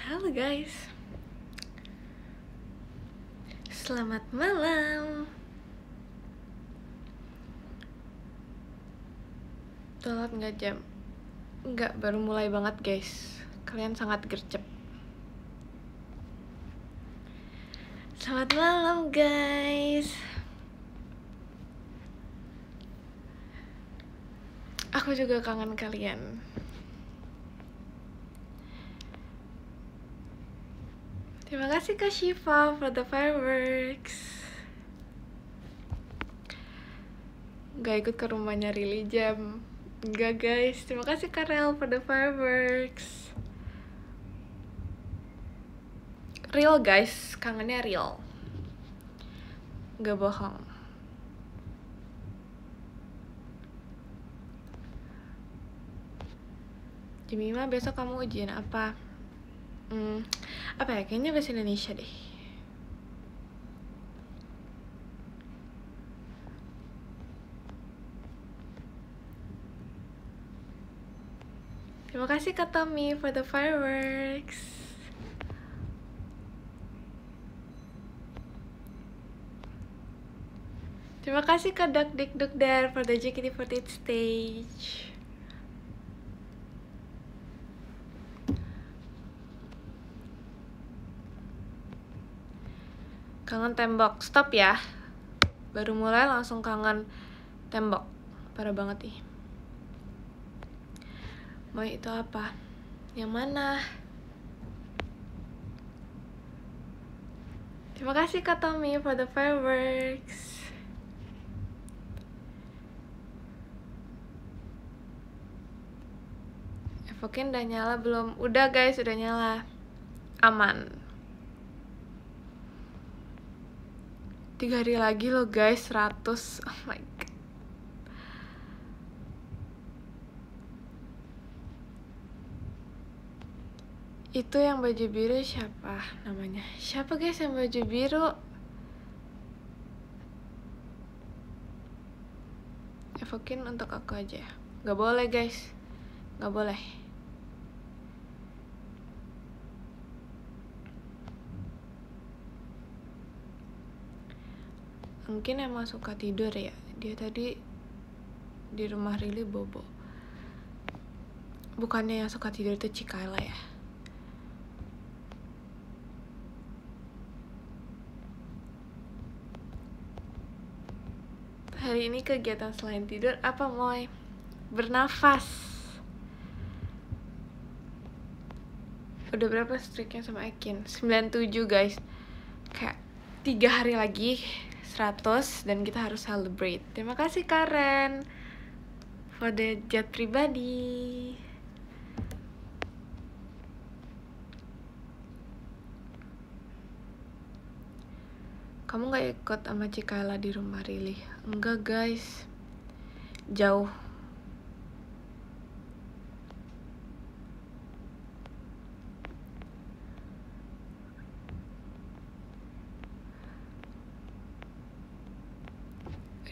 Halo guys, selamat malam. Telat nggak jam? Nggak, baru mulai banget guys. Kalian sangat gercep. Selamat malam guys. Aku juga kangen kalian. Terima kasih Kak Shiva for the fireworks. Gak ikut ke rumahnya Rili jam. Enggak guys, terima kasih Kak Rel for the fireworks. Real guys, kangennya real. Gak bohong. Jemima, besok kamu ujian apa? Apa ya, kayaknya bahasa Indonesia deh. Terima kasih Kak Tommy for the fireworks. Terima kasih Kak Dak Dik Duk Dar for the JKT48 stage. Kangen tembok, stop ya. Baru mulai langsung kangen tembok. Parah banget nih. Mau itu apa? Yang mana? Terima kasih Kak Tommy for the fireworks. Evokin udah nyala belum? Udah guys, udah nyala. Aman. 3 hari lagi loh guys, 100. Oh my god. Itu yang baju biru siapa namanya? Siapa guys yang baju biru? Evokin untuk aku aja. Gak boleh guys, gak boleh. Mungkin emang suka tidur ya. Dia tadi di rumah Rili bobo. Bukannya yang suka tidur itu Cikaela ya. Hari ini kegiatan selain tidur apa Moy? Bernafas. Udah berapa streaknya sama Ekin? 97 guys. Kayak 3 hari lagi 100 dan kita harus celebrate. Terima kasih Karen for the jet pribadi. Kamu gak ikut sama Cikaela di rumah Rili? Enggak guys, jauh.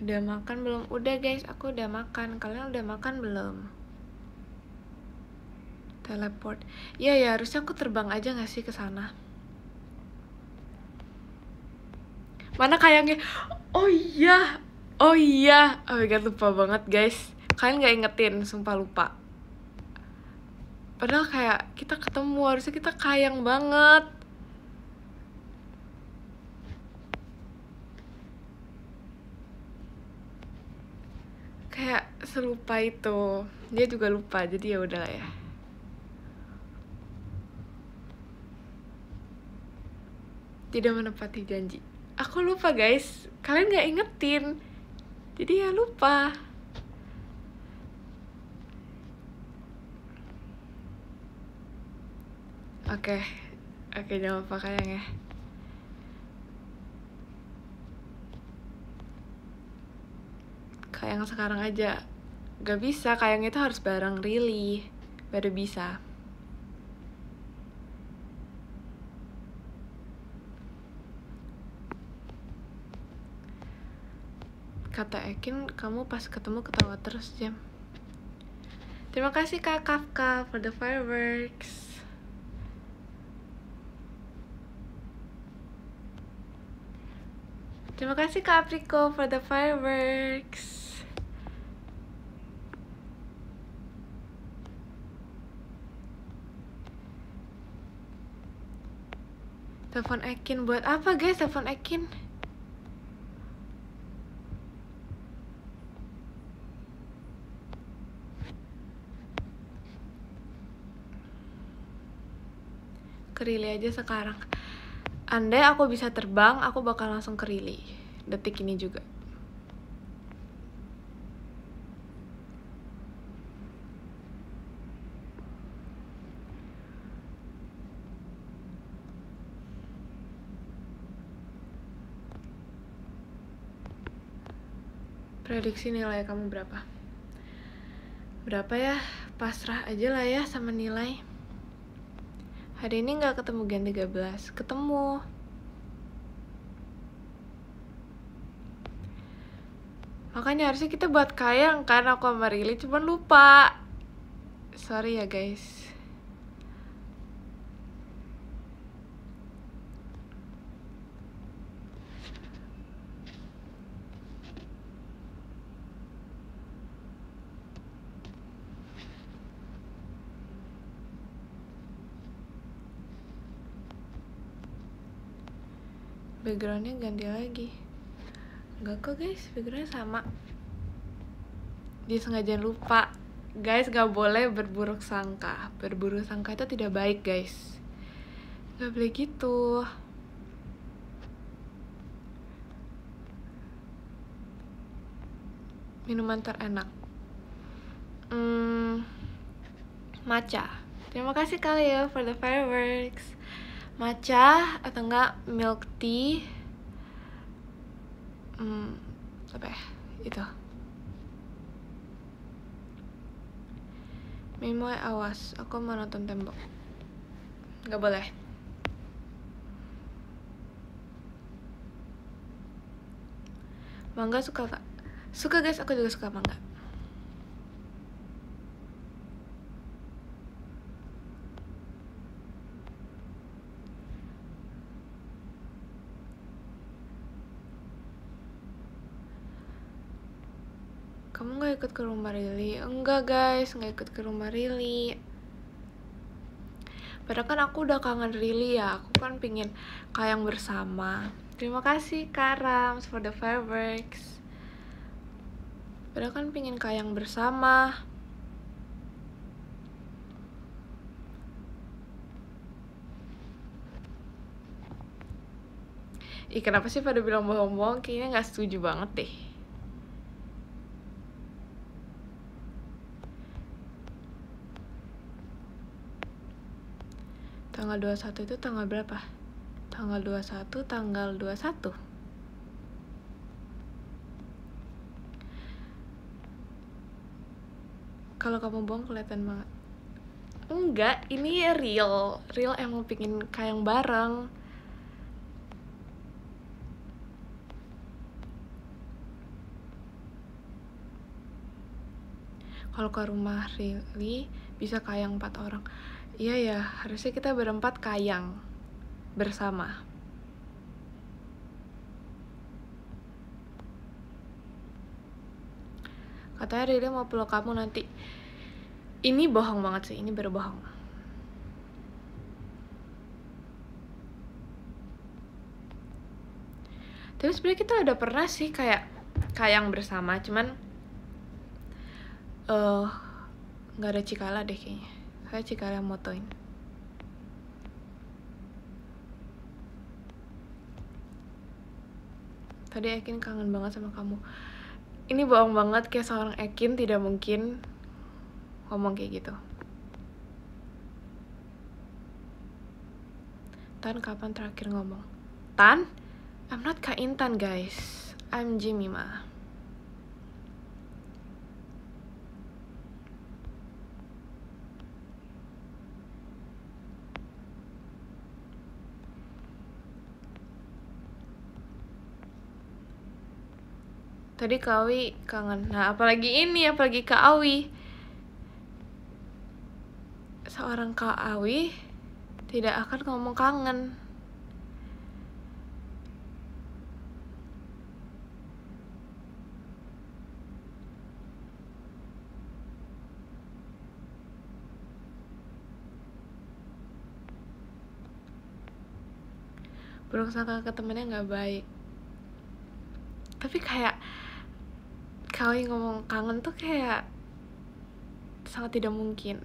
Udah makan belum? Udah guys, aku udah makan. Kalian udah makan belum? Teleport. Iya ya, harusnya aku terbang aja gak sih ke sana? Mana kayaknya? Oh iya. Oh my god, lupa banget guys. Kalian gak ingetin, sumpah lupa. Padahal kayak kita ketemu, harusnya kita kayang banget. Kayak selupa itu. Dia juga lupa, jadi ya udahlah ya. Tidak menepati janji. Aku lupa guys. Kalian gak ingetin, jadi ya lupa. Oke, jangan lupa kayang ya. Kayang sekarang aja. Gak bisa, kayang itu harus bareng Rili baru bisa. Kata Ekin, kamu pas ketemu ketawa terus jam. Terima kasih Kak Kafka for the fireworks. Terima kasih Kak Apriko for the fireworks. Telepon Ekin buat apa guys? Telepon Ekin. Ke Rili aja sekarang. Andai aku bisa terbang, aku bakal langsung ke Rili. Detik ini juga. Prediksi nilai kamu berapa? Berapa ya? Pasrah aja lah ya sama nilai. Hari ini gak ketemu Gen 13. Ketemu. Makanya harusnya kita buat kayang kan aku sama Rili, cuman lupa. Sorry ya guys. Backgroundnya ganti lagi. Enggak kok guys, backgroundnya sama. Dia sengaja lupa. Guys, gak boleh berburuk sangka. Berburuk sangka itu tidak baik guys. Gak boleh gitu. Minuman terenak. Matcha. Terima kasih kali ya for the fireworks. Matcha atau enggak milk tea. Apa ya? Itu. Mimoy, awas, aku mau nonton tembok. Gak boleh. Mangga suka gak? Suka guys, aku juga suka mangga. Kamu gak ikut ke rumah Rili? Enggak guys, gak ikut ke rumah Rili. Padahal kan aku udah kangen Rili ya. Aku kan pingin kayang bersama. Terima kasih Karam for the fireworks. Padahal kan pingin kayang bersama. Ih, kenapa sih pada bilang bohong-bohong? Kayaknya gak setuju banget deh. Tanggal 21 itu tanggal berapa? Tanggal 21, tanggal 21. Kalau kamu bohong kelihatan banget. Enggak, ini real. Real emang pingin kayang bareng. Kalau ke rumah Rili bisa kayang 4 orang. Iya ya, harusnya kita berempat kayang bersama. Katanya Rili mau peluk kamu nanti. Ini bohong banget sih, ini baru bohong. Tapi sebenarnya kita udah pernah sih kayak kayang bersama, cuman nggak ada Cikala deh kayaknya. Saya Cikala yang motoin. Tadi Ekin kangen banget sama kamu. Ini bohong banget, kayak seorang Ekin tidak mungkin ngomong kayak gitu. Tan kapan terakhir ngomong? Tan? I'm not Kak Intan guys, I'm Jemima. Tadi Kak Awi kangen. Nah, apalagi ini, apalagi Kak Awi. Seorang Kak Awi tidak akan ngomong kangen. buruk sangka ke temennya nggak baik. Tapi kayak kalau ngomong kangen tuh kayak sangat tidak mungkin.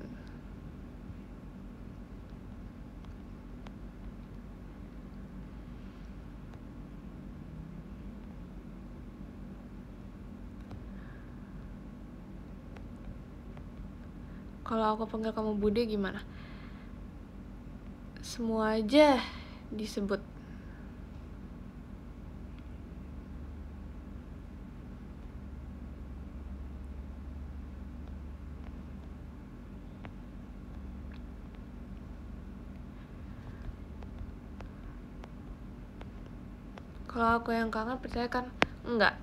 Kalau aku panggil kamu Bude gimana? Semua aja disebut. Kalau aku yang kangen, percaya kan? Enggak.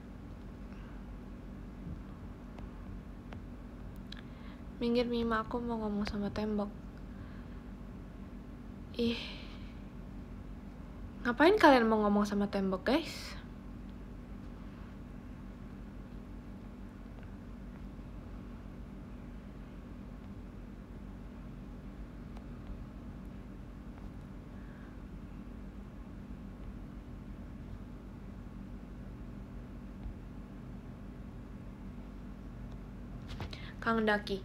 Minggir Mima, aku mau ngomong sama tembok. Ih, ngapain kalian mau ngomong sama tembok, guys? Kangen daki.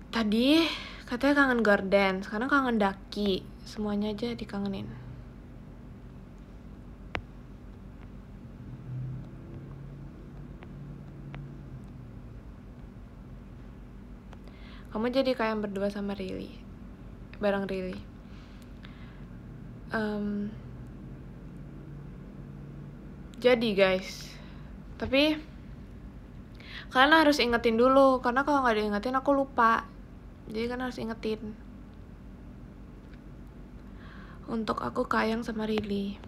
Tadi katanya kangen gorden, sekarang kangen daki. Semuanya aja dikangenin. Kamu jadi kayak berdua sama Rili, bareng Rili. Jadi guys, tapi kalian harus ingetin dulu, karena kalau nggak diingetin aku lupa. Jadi kan harus ingetin. Untuk aku kayang sama Rili.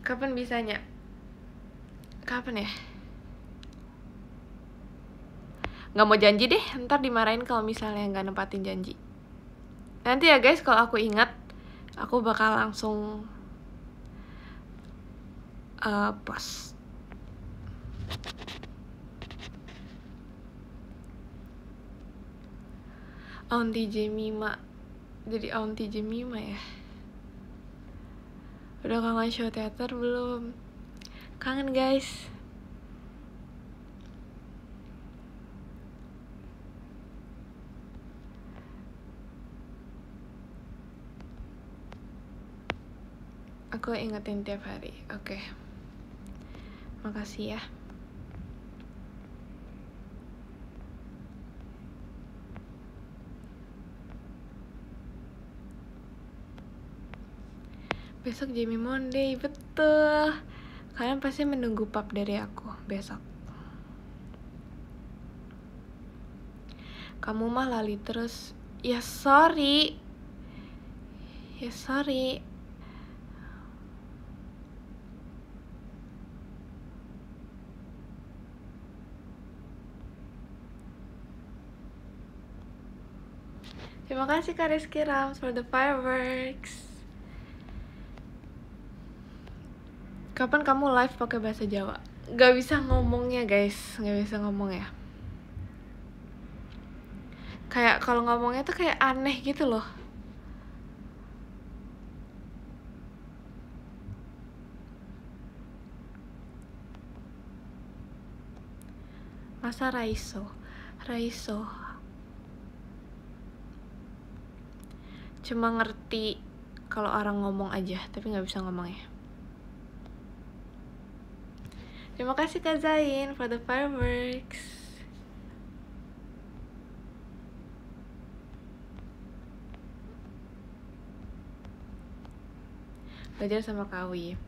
Kapan bisanya? Kapan ya? Nggak mau janji deh, ntar dimarahin kalau misalnya nggak nempatin janji. Nanti ya guys, kalau aku ingat, aku bakal langsung post. Aunty Jemima. Jadi Aunty Jemima ya. Udah kangen show teater belum? Kangen guys. Aku ingetin tiap hari. Oke. Makasih ya. Besok Jamie Monday, betul. Kalian pasti menunggu pub dari aku besok. Kamu mah lali terus. Ya sorry. Terima kasih Kak Rizky Rams for the fireworks. Kapan kamu live pakai bahasa Jawa? Gak bisa ngomongnya guys, gak bisa ngomong ya. Kayak kalau ngomongnya tuh kayak aneh gitu loh. Masa Raiso. Cuma ngerti kalau orang ngomong aja, tapi gak bisa ngomong ya. Terima kasih Kak Zain for the fireworks. Belajar sama Kawi.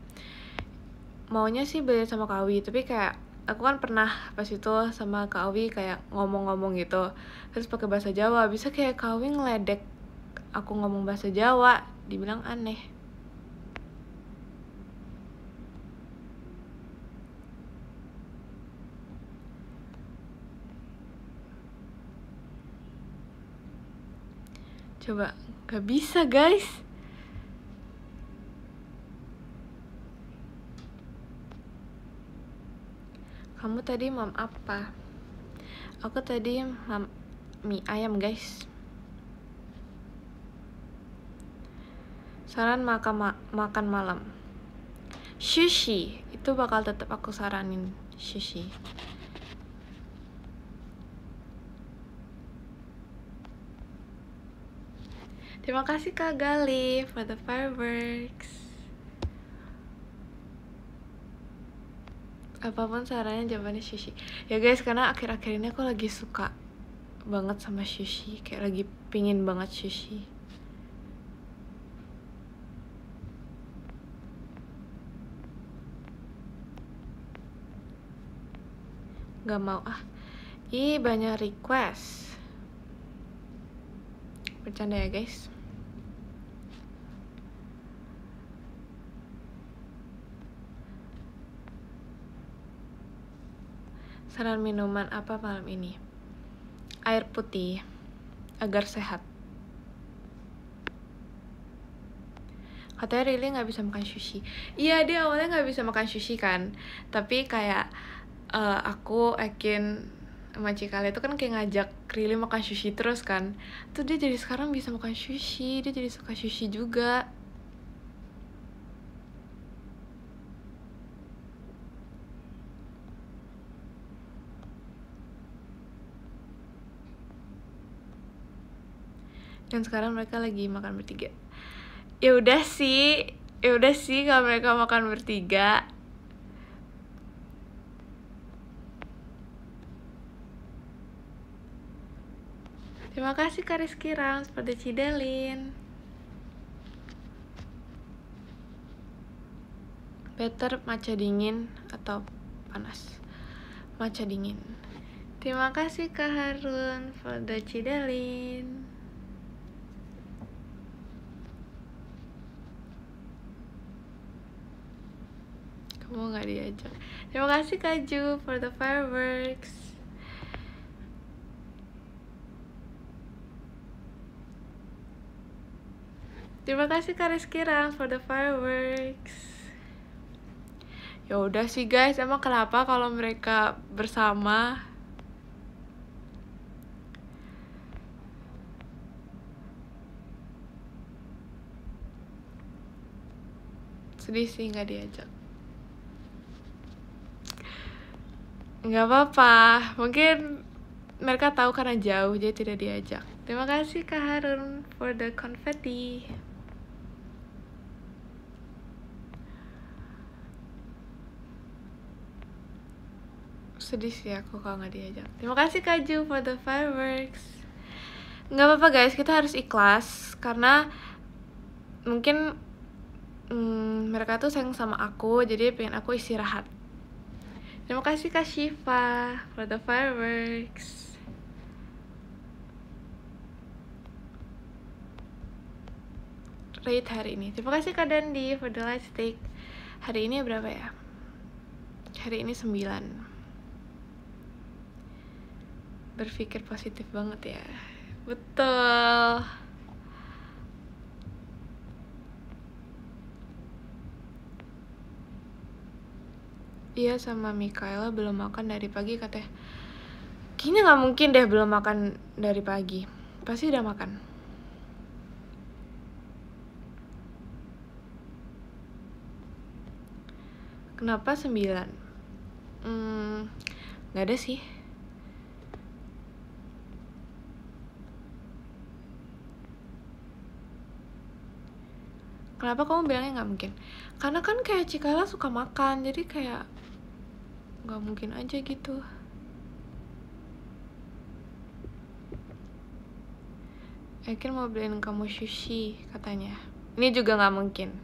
Maunya sih belajar sama Kawi, tapi kayak aku kan pernah pas itu sama Kawi kayak ngomong-ngomong gitu, terus pakai bahasa Jawa. Bisa kayak Kawi ngeledek aku ngomong bahasa Jawa, dibilang aneh. Coba, gak bisa guys. Kamu tadi mam apa? Aku tadi mam mie ayam guys. Saran makan malam. Sushi, itu bakal tetap aku saranin sushi. Terima kasih Kak Gali for the fireworks. Apapun sarannya jawabannya sushi. Ya guys, karena akhir-akhir ini aku lagi suka banget sama sushi, kayak lagi pingin banget sushi. Gak mau ah. Ih, banyak request. Bercanda ya guys. Saran minuman apa malam ini? Air putih agar sehat. Katanya Rili nggak bisa makan sushi. Iya, dia awalnya nggak bisa makan sushi kan. Tapi kayak aku Ekin sama Cikale itu kan kayak ngajak Rili makan sushi terus kan. Tuh dia jadi sekarang bisa makan sushi. Dia jadi suka sushi juga. Dan sekarang mereka lagi makan bertiga. Ya udah sih kalau mereka makan bertiga. Terima kasih Kak Rizky Rams pada Cidelin. Better matcha dingin atau panas? Matcha dingin. Terima kasih Kak Harun pada Cidelin. Kamu gak diajak. Terima kasih Kak Ju for the fireworks. Terima kasih Kak Rizky Rams for the fireworks. Ya udah sih guys, emang kenapa kalau mereka bersama? Sedih sih gak diajak. Nggak apa-apa, mungkin mereka tahu karena jauh jadi tidak diajak. Terima kasih Kak Harun for the confetti. Sedih sih aku kalau nggak diajak. Terima kasih Kak Ju for the fireworks. Nggak apa-apa guys, kita harus ikhlas karena mungkin mereka tuh sayang sama aku, jadi pengen aku istirahat. Terima kasih Kak Shiva for the fireworks. Rate hari ini. Terima kasih Kak Dandi for the light stick. Hari ini berapa ya? Hari ini 9. Berpikir positif banget ya. Betul. Iya, sama Mikaela belum makan dari pagi katanya. Kayaknya nggak mungkin deh belum makan dari pagi. Pasti udah makan. Kenapa 9? Nggak ada sih. Kenapa kamu bilangnya nggak mungkin? Karena kan kayak Cikala suka makan, jadi kayak nggak mungkin aja gitu. Ekin mau beliin kamu sushi katanya. Ini juga nggak mungkin.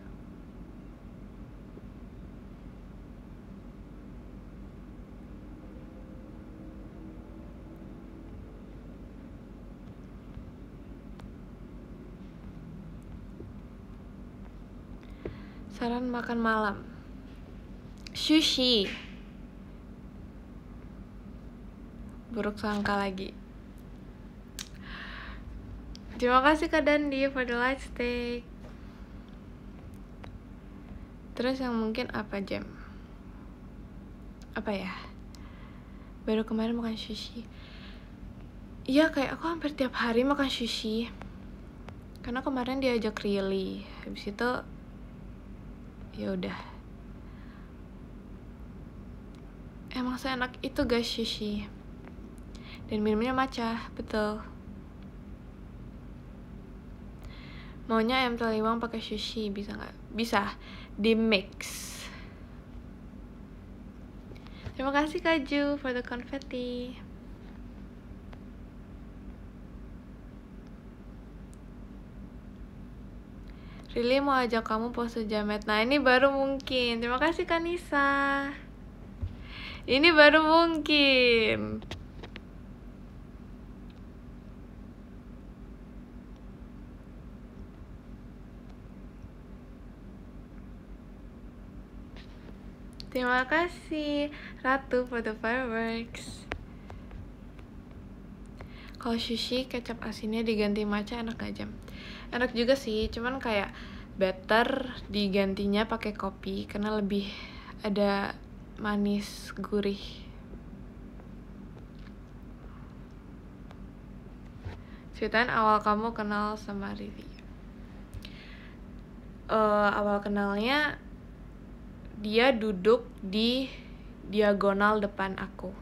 Saran makan malam. Sushi. Buruk sangka lagi. Terima kasih Kak Dandi for the light stick. Terus yang mungkin apa jam? Apa ya? Baru kemarin makan sushi. Iya, kayak aku hampir tiap hari makan sushi. Karena kemarin diajak Rili. Habis itu ya udah. Emang seenak itu guys sushi. Dan minumnya matcha, betul. Maunya ayam taliwang pakai sushi, bisa nggak? Bisa, di mix. Terima kasih Kaju for the confetti. Rili mau ajak kamu pose jamet. Nah ini baru mungkin. Terima kasih Kanisa. Ini baru mungkin. Terima kasih Ratu for the fireworks. Kalau sushi kecap asinnya diganti matcha enak gak Jam? Enak juga sih, cuman kayak better digantinya pakai kopi karena lebih ada manis gurih. Ceritain awal kamu kenal sama Rili. Awal kenalnya dia duduk di diagonal depan aku.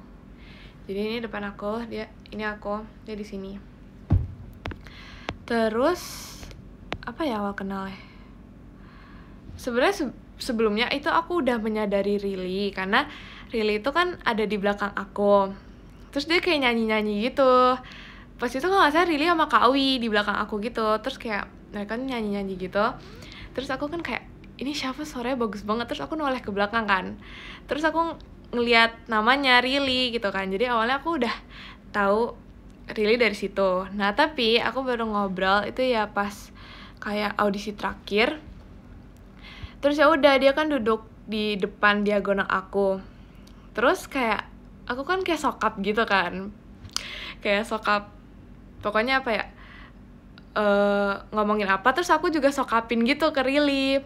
Jadi ini depan aku, ini aku, dia di sini. Terus apa ya awal kenalnya? Sebenarnya sebelumnya itu aku udah menyadari Rili karena Rili itu kan ada di belakang aku. Terus dia kayak nyanyi-nyanyi gitu. Pas itu kalau nggak salah Rili sama Kak Awi di belakang aku gitu. Terus kayak mereka nyanyi-nyanyi gitu. Terus aku kan kayak ini siapa, suaranya bagus banget. Terus aku noleh ke belakang kan. Terus aku ngeliat namanya Rili gitu kan. Jadi awalnya aku udah tahu Rili dari situ. Nah tapi aku baru ngobrol itu ya pas kayak audisi terakhir. Terus ya udah dia kan duduk di depan diagonal aku. Terus kayak aku kan kayak sokap gitu kan. Kayak sokap, pokoknya apa ya, ngomongin apa terus aku juga sokapin gitu ke Rili.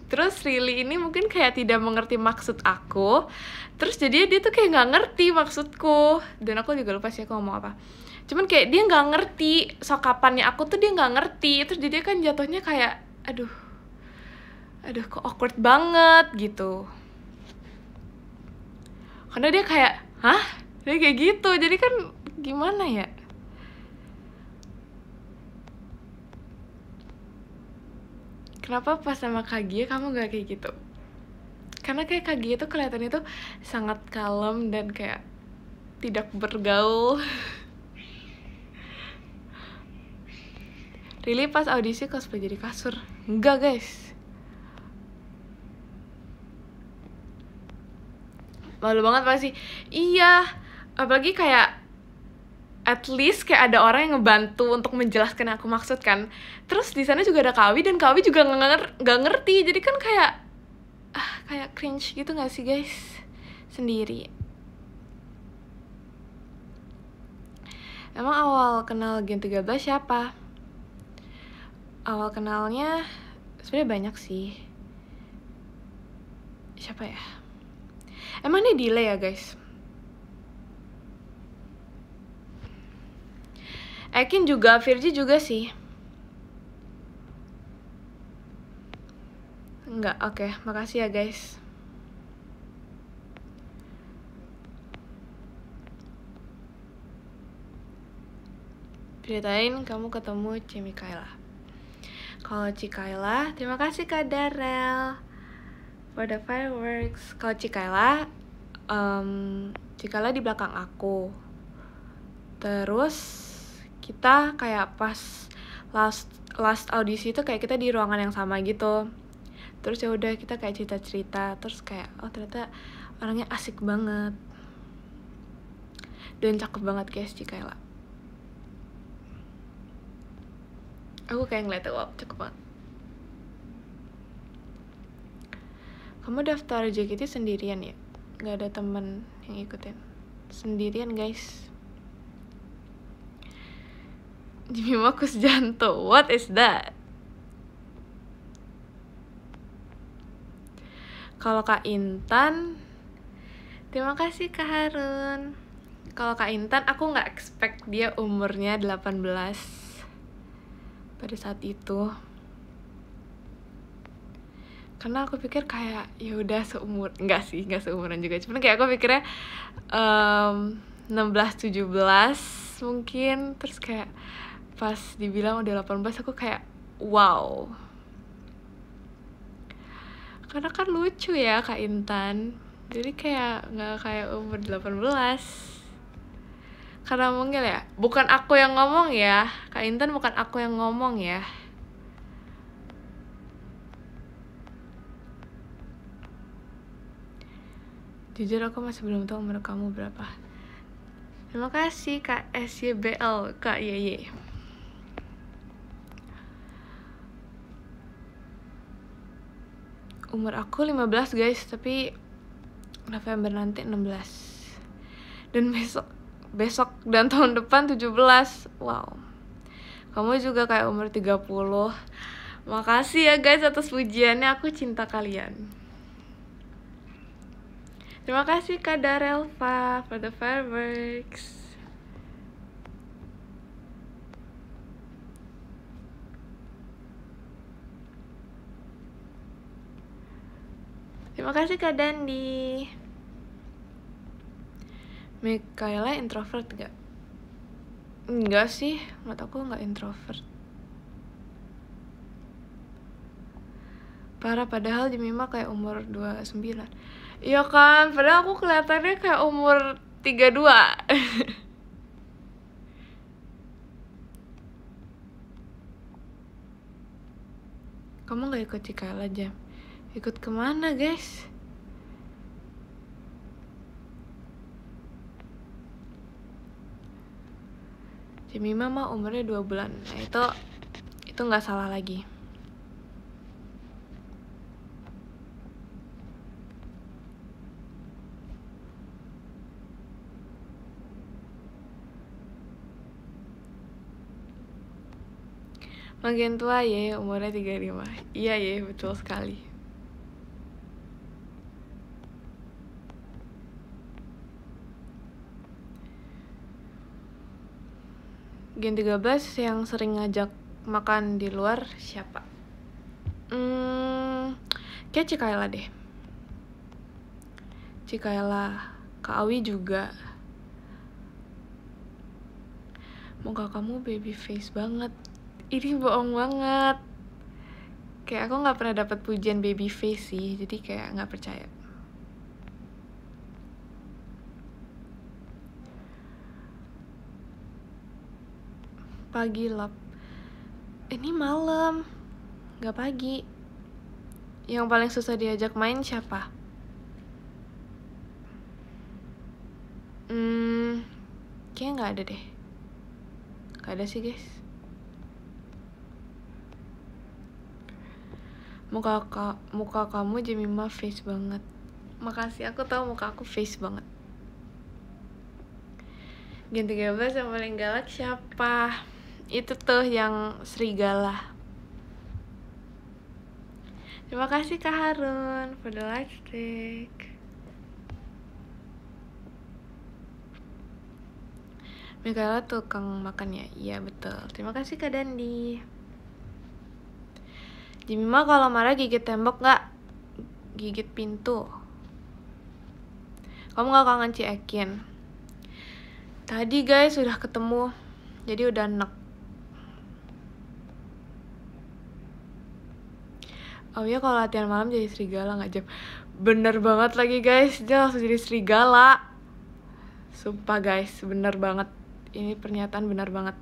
Terus Rili ini mungkin kayak tidak mengerti maksud aku. Terus jadi dia tuh kayak gak ngerti maksudku. Dan aku juga lupa sih aku ngomong apa. Cuman kayak dia gak ngerti sokapannya aku tuh, dia gak ngerti. Terus jadi kan jatuhnya kayak aduh kok awkward banget gitu. Karena dia kayak hah? Dia kayak gitu. Jadi kan gimana ya? Kenapa pas sama Kagia kamu gak kayak gitu? Karena kayak Kagia tuh kelihatannya tuh sangat kalem dan kayak tidak bergaul. Rili pas audisi cosplay jadi kasur. Enggak guys. Malu banget pasti. Iya. Apalagi kayak at least kayak ada orang yang ngebantu untuk menjelaskan yang aku maksud kan. Terus di sana juga ada Kawi dan Kawi juga nggak ngerti. Jadi kan kayak kayak cringe gitu nggak sih guys? Sendiri. Emang awal kenal Gen 13 siapa? Awal kenalnya sebenarnya banyak sih. Siapa ya? Emang ini delay ya guys? Ekin juga, Virgi juga sih. Enggak, oke. Makasih ya guys. Ceritain kamu ketemu Cimikaela. Kalau Cikaela, terima kasih Kak Darel for the fireworks. Kalau Cikaela, Cikaela di belakang aku. Terus kita kayak pas last audisi itu kayak kita di ruangan yang sama gitu. Terus ya udah kita kayak cerita-cerita. Terus kayak oh ternyata orangnya asik banget dan cakep banget guys Cikaela. Aku kayak ngeliatnya wow cakep banget. Kamu daftar JKT sendirian ya? Gak ada temen yang ikutin? Sendirian guys. Jimmy Marcus Janto, what is that? Kalau Kak Intan, terima kasih Kak Harun. Kalau Kak Intan, aku nggak expect dia umurnya 18 pada saat itu. Karena aku pikir kayak ya udah seumur, enggak seumuran juga. Cuman kayak aku pikirnya 16-17 mungkin. Terus kayak pas dibilang udah 18 aku kayak wow. Karena kan lucu ya Kak Intan. Jadi kayak nggak kayak umur 18. Karena mungkin ya, bukan aku yang ngomong ya, Kak Intan, bukan aku yang ngomong ya. Jujur aku masih belum tahu umur kamu berapa. Terima kasih Kak SYBL, Kak YY. Umur aku 15 guys, tapi November nanti 16. Dan besok dan tahun depan 17. Wow. Kamu juga kayak umur 30. Makasih ya guys atas pujiannya, aku cinta kalian. Terima kasih Kak Darelva for the fireworks. Terima kasih Kak Dandi. Mikaela introvert gak? Enggak sih, menurut aku gak introvert. Parah, padahal Jemima kayak umur 29. Iya kan, padahal aku kelihatannya kayak umur 32. Kamu gak ikut Cikaela, Jam? Ikut kemana guys? Jemima mah umurnya 2 bulan. Nah itu nggak salah lagi. Makin tua ya, umurnya 35. Iya ya, betul sekali. Gen 13 yang sering ngajak makan di luar siapa? Kayak Cikaela deh. Cikaela, Kak Awi juga. Muka kamu baby face banget. Ini bohong banget. Kayak aku nggak pernah dapat pujian baby face sih, jadi kayak nggak percaya. Pagi lap. Ini malam, nggak pagi. Yang paling susah diajak main siapa? Kayaknya nggak ada deh. Nggak ada sih guys. Muka kamu Jemima face banget. Makasih, aku tahu muka aku face banget. Gen 13 yang paling galak siapa? Itu tuh yang serigala. Terima kasih Kak Harun for the live stick. Mikaela tukang makan ya? Iya betul. Terima kasih Kak Dandi. Jemima kalau marah gigit tembok nggak? Gigit pintu. Kamu nggak kangen Ciekin? Tadi guys udah ketemu, jadi udah enak. Oh iya, kalau latihan malam jadi serigala nggak Jam? Bener banget lagi guys, dia langsung jadi serigala. Sumpah guys, bener banget. Ini pernyataan benar banget.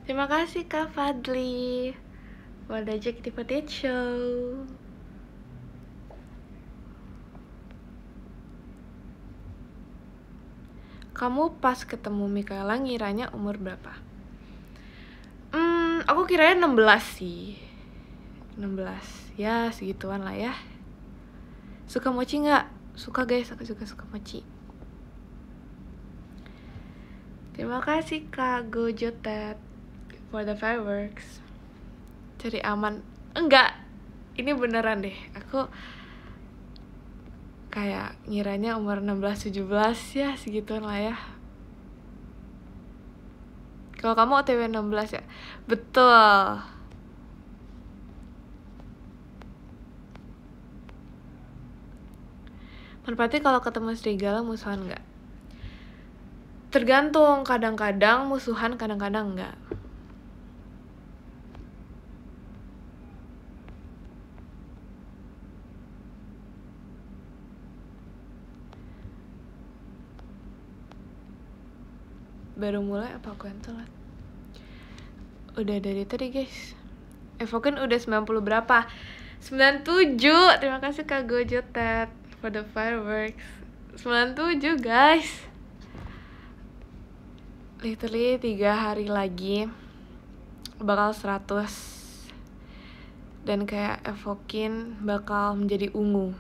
Terima kasih Kak Fadli for the Jack Potato Show. Kamu pas ketemu Mikaela ngiranya umur berapa? Aku kiranya 16 sih. 16, ya segituan lah ya. Suka mochi nggak? Suka guys, aku juga suka mochi. Terima kasih Kak Gojotet for the fireworks. Cari aman. Enggak, ini beneran deh. Aku kayak ngiranya umur 16-17 ya, segituan lah ya. Kalau kamu OTW 16 ya? Betul. Merpati kalau ketemu serigala musuhan nggak? Tergantung, kadang-kadang musuhan, kadang-kadang enggak. Baru mulai apa aku yang telat? Udah dari tadi guys. Evokin udah 90 berapa? 97. Terima kasih Kak Gojo Ted for the fireworks. 97 guys. Literally 3 hari lagi bakal 100. Dan kayak Evokin bakal menjadi ungu.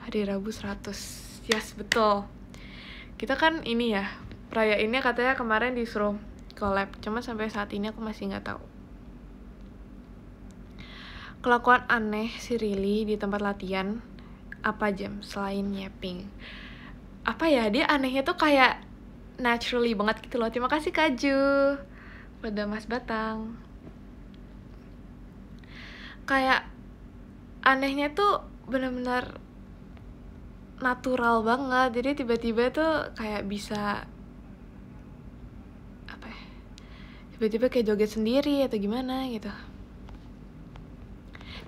Hari Rabu 100. Yes, betul. Kita kan ini ya, rayainnya katanya kemarin disuruh collab, cuma sampai saat ini aku masih nggak tahu. Kelakuan aneh si Rili di tempat latihan apa Jam selain nyapping? Apa ya, dia anehnya tuh kayak naturally banget gitu loh. Terima kasih Kaju pada Mas Batang. Kayak anehnya tuh benar-benar natural banget, jadi tiba-tiba tuh kayak bisa apa ya, tiba-tiba kayak joget sendiri atau gimana gitu.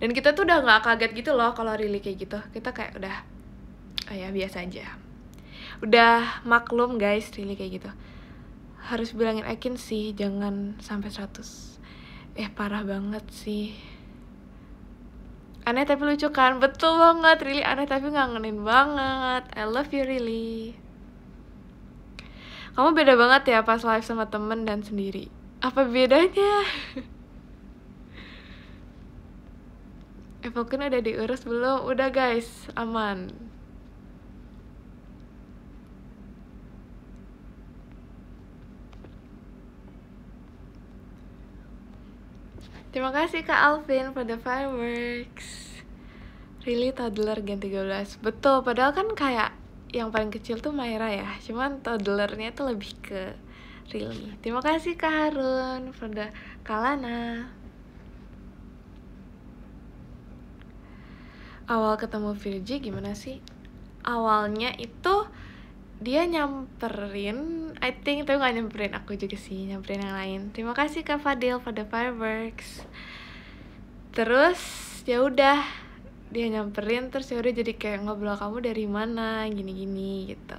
Dan kita tuh udah nggak kaget gitu loh kalau Rili kayak gitu. Kita kayak udah ya biasa aja, udah maklum guys. Rili kayak gitu harus bilangin Ekin sih jangan sampai 100. Parah banget sih. Aneh tapi lucu kan? Betul banget, Rili aneh tapi ngangenin banget. I love you Rili. Kamu beda banget ya pas live sama temen dan sendiri. Apa bedanya? Evokin udah diurus belum? Udah guys, aman. Terima kasih Kak Alvin for the fireworks. Really toddler Gen 13. Betul, padahal kan kayak yang paling kecil tuh Maira ya. Cuman toddlernya tuh lebih ke Really. Terima kasih Kak Harun for the Kalana. Awal ketemu Virgi gimana sih? Awalnya itu dia nyamperin, I think, tapi gak nyamperin aku juga sih, nyamperin yang lain. Terima kasih Kak Fadil for the fireworks. Terus ya udah dia nyamperin, terus ya udah jadi kayak ngobrol, kamu dari mana, gini-gini gitu.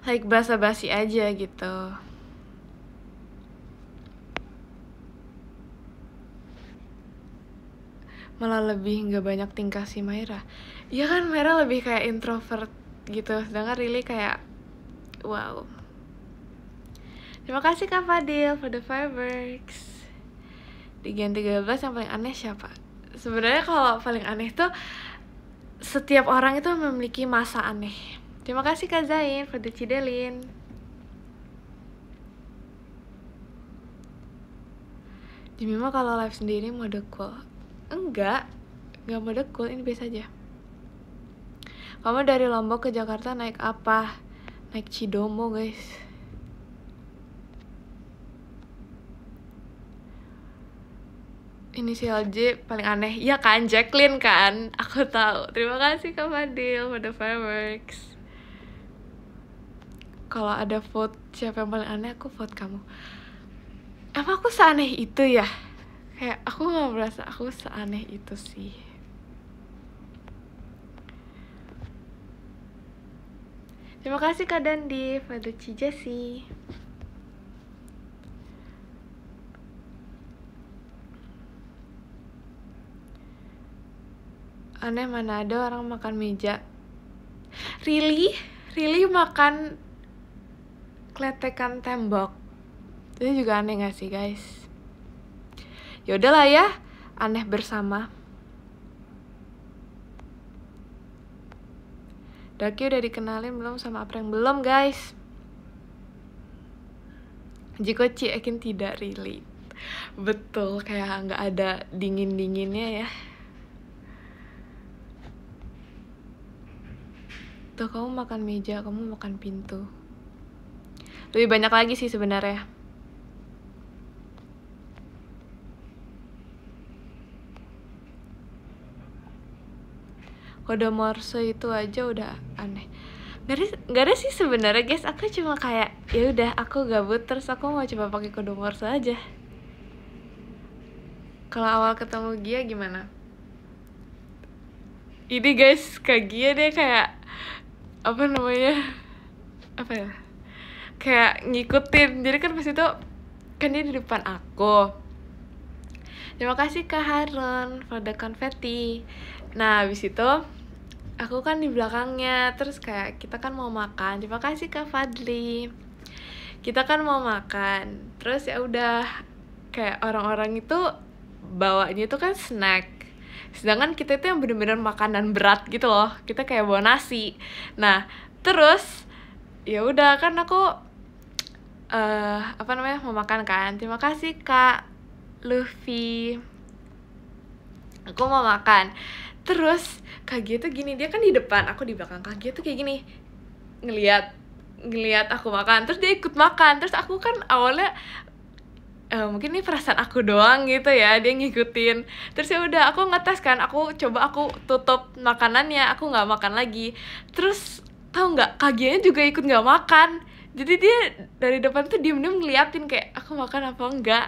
Like basa-basi aja gitu. Malah lebih nggak banyak tingkah si Maira. Iya kan, Maira lebih kayak introvert gitu, sedangkan Rili kayak wow. Terima kasih Kak Fadil for the fireworks. Di Gen 13 yang paling aneh siapa? Sebenarnya kalau paling aneh tuh setiap orang itu memiliki masa aneh. Terima kasih Kak Zain for the Cidelin. Jimmy kalau live sendiri mode cool. Enggak mode cool, ini biasa aja. Kamu dari Lombok ke Jakarta naik apa? Naik Cidomo guys. Inisial J paling aneh. Ya kan, Jacqueline kan? Aku tahu. Terima kasih Kak Fadil for the fireworks. Kalau ada vote siapa yang paling aneh, aku vote kamu. Emang aku seaneh itu ya? Kayak aku gak merasa aku seaneh itu sih. Terima kasih Kak Dandi for the Cijasi. Aneh mana ada orang makan meja. Really makan kletekan tembok. Itu juga aneh gak sih guys? Yaudahlah ya, aneh bersama. Daki udah dikenalin belum sama Apreng? Belum guys. Jiko Ci Ekin tidak relate. Betul, kayak nggak ada dingin-dinginnya ya. Tuh, kamu makan meja, kamu makan pintu. Lebih banyak lagi sih sebenarnya. Kode Morse itu aja udah aneh. Gak ada sih sebenarnya guys, aku cuma kayak ya udah aku gabut terus aku mau coba pakai kode Morse aja. Kalau awal ketemu Gia gimana? Ini guys, Kak Gia deh kayak apa namanya? Apa ya? Kayak ngikutin. Jadi kan pas itu kan dia di depan aku. Terima kasih Kak Harun for the confetti. Nah, habis itu aku kan di belakangnya, terus kayak kita kan mau makan. Terima kasih Kak Fadli. Kita kan mau makan. Terus ya udah kayak orang-orang itu bawanya itu kan snack. Sedangkan kita itu yang bener-bener makanan berat gitu loh. Kita kayak bawa nasi. Nah, terus ya udah kan aku apa namanya mau makan kan. Terima kasih Kak Luffy. Aku mau makan. Terus Kak Gia tuh gini, dia kan di depan, aku di belakang. Kak Gia tuh kayak gini, ngeliat aku makan, terus dia ikut makan. Terus aku kan awalnya mungkin ini perasaan aku doang gitu ya, dia ngikutin. Terus ya udah aku ngetes kan, aku tutup makanannya, aku nggak makan lagi. Terus tahu nggak, Kak Gia-nya juga ikut nggak makan. Jadi dia dari depan tuh diem-diem ngeliatin kayak aku makan apa enggak.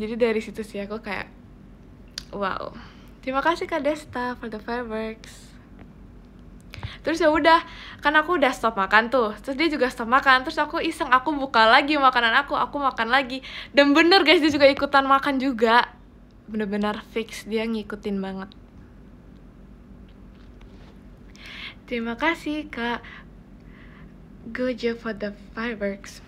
Jadi dari situ sih aku kayak wow, terima kasih Kak Desta for the fireworks. Terus ya udah, kan aku udah stop makan tuh, terus dia juga stop makan. Terus aku iseng, aku buka lagi makanan aku makan lagi. Dan bener guys, dia juga ikutan makan juga. Bener-bener fix, dia ngikutin banget. Terima kasih Kak Gojo for the fireworks.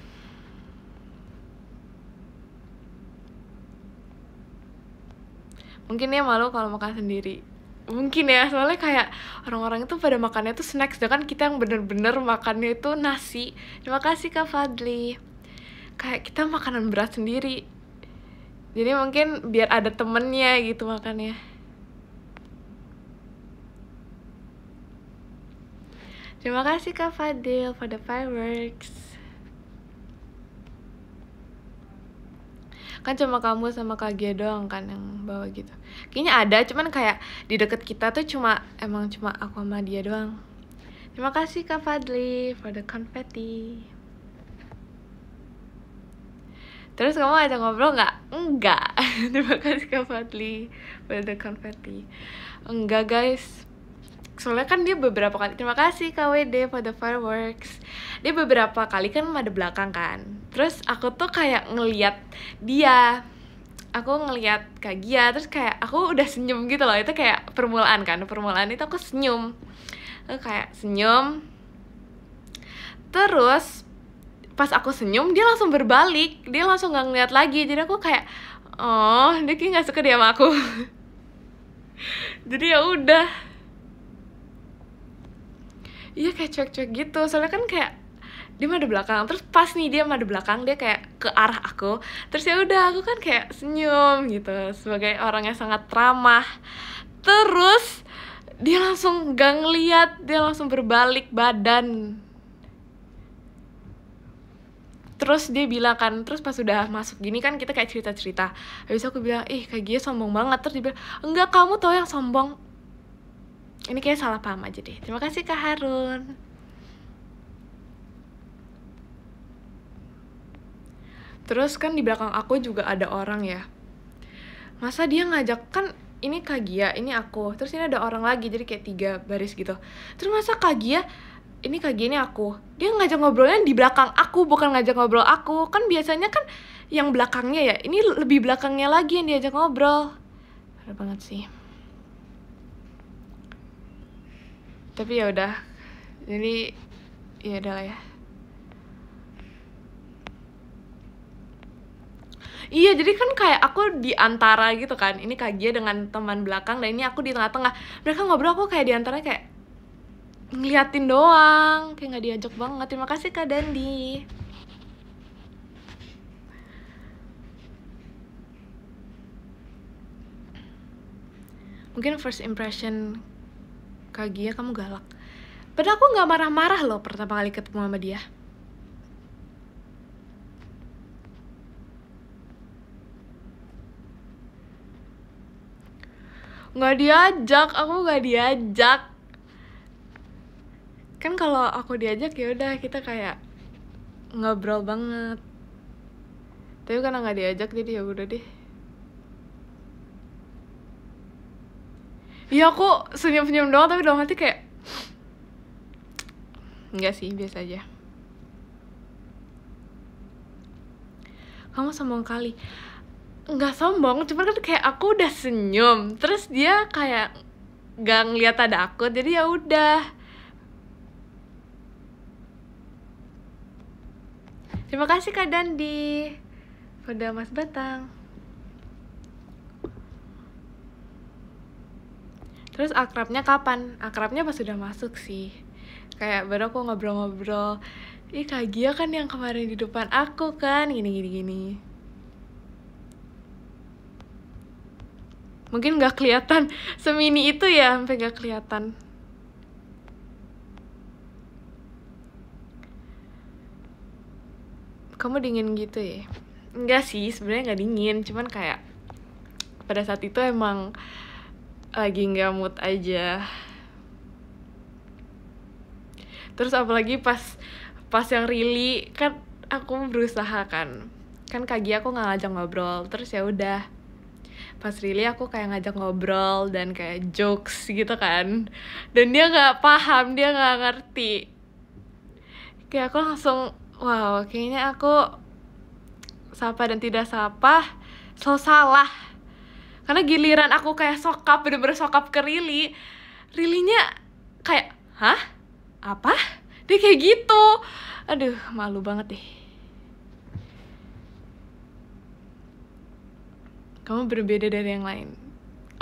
Mungkin dia malu kalau makan sendiri. Mungkin ya, soalnya kayak orang-orang itu pada makannya tuh snack, sedangkan kita yang bener-bener makannya itu nasi. Terima kasih Kak Fadli. Kayak kita makanan berat sendiri. Jadi mungkin biar ada temennya gitu makannya. Terima kasih Kak Fadil for the fireworks. Kan cuma kamu sama Kak Gia doang kan yang bawa gitu. Kayaknya ada, cuman kayak di deket kita tuh emang cuma aku sama dia doang. Terima kasih Kak Fadli for the confetti. Terus kamu ajak ngobrol nggak? Enggak. Terima kasih Kak Fadli for the confetti. Enggak guys. Soalnya kan dia beberapa kali. Terima kasih KWD for the fireworks. Dia beberapa kali kan ada belakang kan. Terus aku tuh kayak ngeliat dia, aku ngeliat Kak Gia, terus kayak aku udah senyum gitu loh. Itu kayak permulaan kan. Permulaan itu aku senyum. Aku kayak senyum. Terus pas aku senyum, dia langsung berbalik. Dia langsung gak ngeliat lagi. Jadi aku kayak, oh, dia kayak gak suka dia sama aku. Jadi ya udah. Iya kayak cuek-cuek gitu. Soalnya kan kayak dia mah ada belakang, terus pas nih dia mah ada belakang, dia kayak ke arah aku. Terus ya udah, aku kan kayak senyum gitu sebagai orang yang sangat ramah. Terus dia langsung gak ngeliat, dia langsung berbalik badan. Terus dia bilang kan, terus pas udah masuk gini kan kita kayak cerita-cerita. Habis aku bilang, Kak Gia sombong banget. Terus dia bilang, enggak, kamu tau yang sombong. Ini kayak salah paham aja deh. Terima kasih Kak Harun. Terus kan di belakang aku juga ada orang ya. Masa dia ngajak, kan ini Kak Gia, ini aku. Terus ini ada orang lagi, jadi kayak 3 baris gitu. Terus masa Kak Gia, ini Kak Gia, ini aku. Dia ngajak ngobrolnya di belakang aku, bukan ngajak ngobrol aku. Kan biasanya kan yang belakangnya ya. Ini lebih belakangnya lagi yang diajak ngobrol. Parah banget sih. Tapi ya udah. Jadi ya udah lah ya. Iya, jadi kan kayak aku di antara gitu kan. Ini Kak Gia dengan teman belakang, dan ini aku di tengah-tengah. Mereka ngobrol, aku kayak di antara kayak ngeliatin doang, kayak nggak diajak banget. Terima kasih Kak Dandi. Mungkin first impression Kak Gia kamu galak. Padahal aku nggak marah-marah loh pertama kali ketemu sama dia. Nggak diajak, aku nggak diajak. Kan kalau aku diajak ya udah kita kayak ngobrol banget. Tapi karena nggak diajak jadi ya udah deh. Iya aku senyum-senyum doang tapi dalam hati kayak enggak sih, biasa aja. Kamu sombong kali. Enggak sombong, cuman kan kayak aku udah senyum, terus dia kayak gak ngeliat ada aku, jadi ya udah. Terima kasih Kak Dandi. Pada Mas Batang. Terus akrabnya kapan? Akrabnya pas sudah masuk sih. Kayak baru aku ngobrol-ngobrol. Ih Kak Gia kan yang kemarin di depan aku kan, gini. Mungkin gak kelihatan semini itu ya, sampai gak kelihatan. Kamu dingin gitu ya? Enggak sih, sebenarnya nggak dingin, cuman kayak pada saat itu emang lagi nggak mood aja. Terus apalagi pas yang really kan aku berusaha kan Kak Gia aku nggak ngajak ngobrol, terus ya udah pas really aku kayak ngajak ngobrol dan kayak jokes gitu kan, dan dia nggak paham, dia nggak ngerti. Kayak aku langsung wow, kayaknya aku sapa dan tidak sapa selalu salah. Karena giliran aku kayak sokap, bener-bener sokap ke Rilinya kayak, hah? Apa? Dia kayak gitu. Aduh, malu banget deh. Kamu berbeda dari yang lain.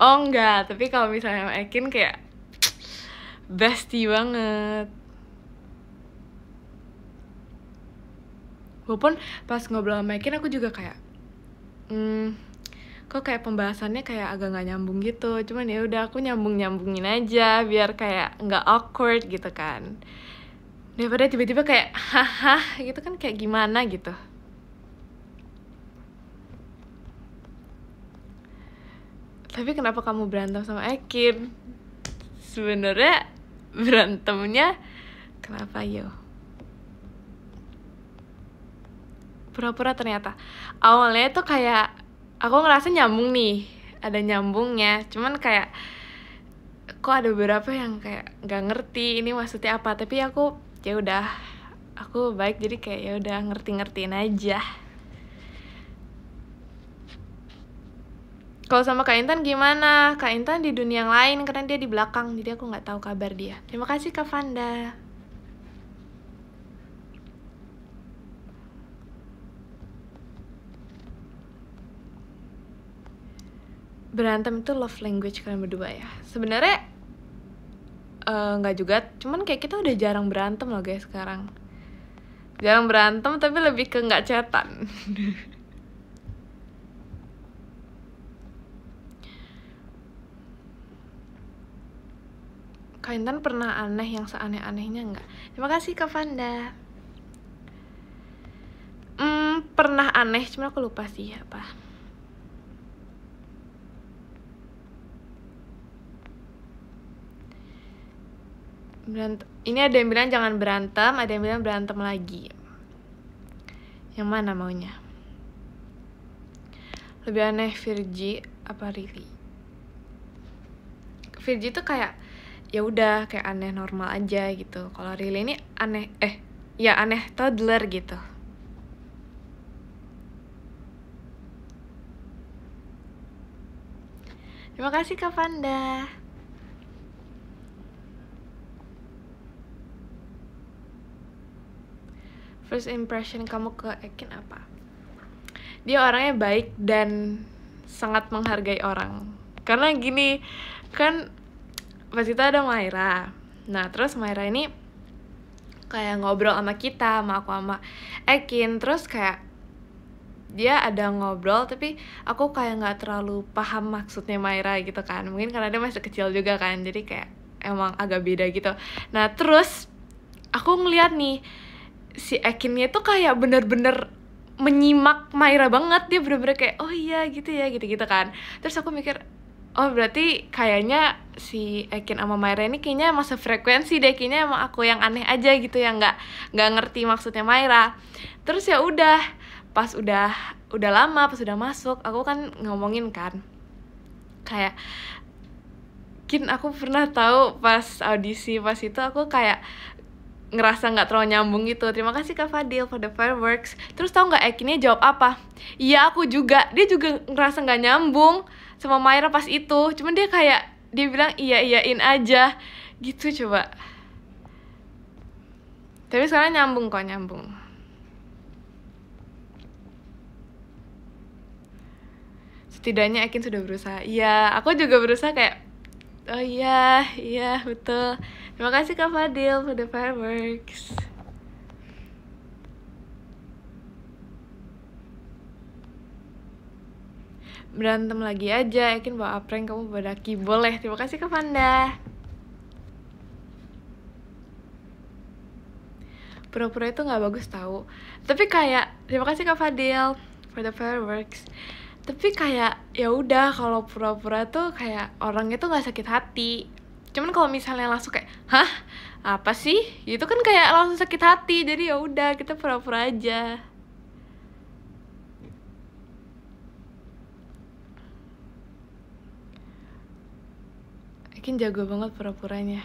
Oh enggak, tapi kalau misalnya sama Ekin kayak bestie banget. Walaupun pas ngobrol sama Ekin aku juga kayak kok kayak pembahasannya kayak agak nggak nyambung gitu. Cuman ya udah aku nyambungin aja biar kayak nggak awkward gitu kan. Daripada tiba-tiba kayak haha gitu kan, kayak gimana gitu. Tapi kenapa kamu berantem sama Ekin? Sebenarnya berantemnya kenapa yo? Pura-pura ternyata. Awalnya tuh kayak aku ngerasa nyambung nih, ada nyambungnya. Cuman kayak kok ada beberapa yang kayak nggak ngerti ini maksudnya apa. Tapi aku ya udah, aku baik jadi kayak ya udah ngertiin aja. Kalau sama Kak Intan gimana? Kak Intan di dunia yang lain karena dia di belakang, jadi aku nggak tahu kabar dia. Terima kasih Kak Vanda. Berantem itu love language kalian berdua ya? Sebenarnya nggak juga, cuman kayak kita udah jarang berantem loh guys sekarang. Jarang berantem tapi lebih ke nggak chatan. Kak Intan pernah aneh yang seaneh-anehnya nggak? Terima kasih Kak Vanda. Pernah aneh, cuma aku lupa sih apa. Ini ada yang bilang jangan berantem, ada yang bilang berantem lagi. Yang mana maunya? Lebih aneh Virgi apa Riri? Virgi tuh kayak ya udah kayak aneh normal aja gitu. Kalau Riri ini aneh ya aneh toddler gitu. Terima kasih Kak Vanda. First impression kamu ke Ekin apa? Dia orangnya baik dan sangat menghargai orang. Karena gini, kan pas itu ada Maira. Nah terus Maira ini kayak ngobrol sama kita, sama aku sama Ekin. Terus kayak dia ada ngobrol tapi aku kayak nggak terlalu paham maksudnya Myra gitu kan, mungkin karena dia masih kecil juga kan, jadi kayak emang agak beda gitu. Nah terus aku ngeliat nih si Ekinnya tuh kayak bener-bener menyimak Myra banget, dia bener-bener kayak oh iya gitu ya gitu-gitu kan. Terus aku mikir oh berarti kayaknya si Ekin sama Myra ini kayaknya emang sefrekuensi deh, kayaknya emang aku yang aneh aja gitu yang nggak ngerti maksudnya Myra. Terus ya udah pas udah lama pas udah masuk aku kan ngomongin kan kayak Kin aku pernah tahu pas audisi pas itu aku kayak ngerasa nggak terlalu nyambung gitu. Terima kasih Kak Fadil for the fireworks. Terus tau nggak Ekinnya jawab apa? Iya aku juga. Dia juga ngerasa nggak nyambung sama Myra pas itu. Cuman dia kayak dia bilang iyain aja gitu coba. Tapi sekarang nyambung kok, nyambung. Setidaknya Ekin sudah berusaha. Iya, aku juga berusaha kayak oh iya betul. Terima kasih Kak Fadil for the fireworks. Berantem lagi aja, Ekin bawa prank kamu bawa daki. Boleh, terima kasih Kak Fanda. Pura-pura itu nggak bagus tahu. Tapi kayak terima kasih Kak Fadil for the fireworks. Tapi kayak ya udah kalau pura-pura tuh kayak orangnya tuh nggak sakit hati. Cuman kalau misalnya langsung kayak hah apa sih itu kan kayak langsung sakit hati. Jadi ya udah kita pura-pura aja. Ekin jago banget pura-puranya.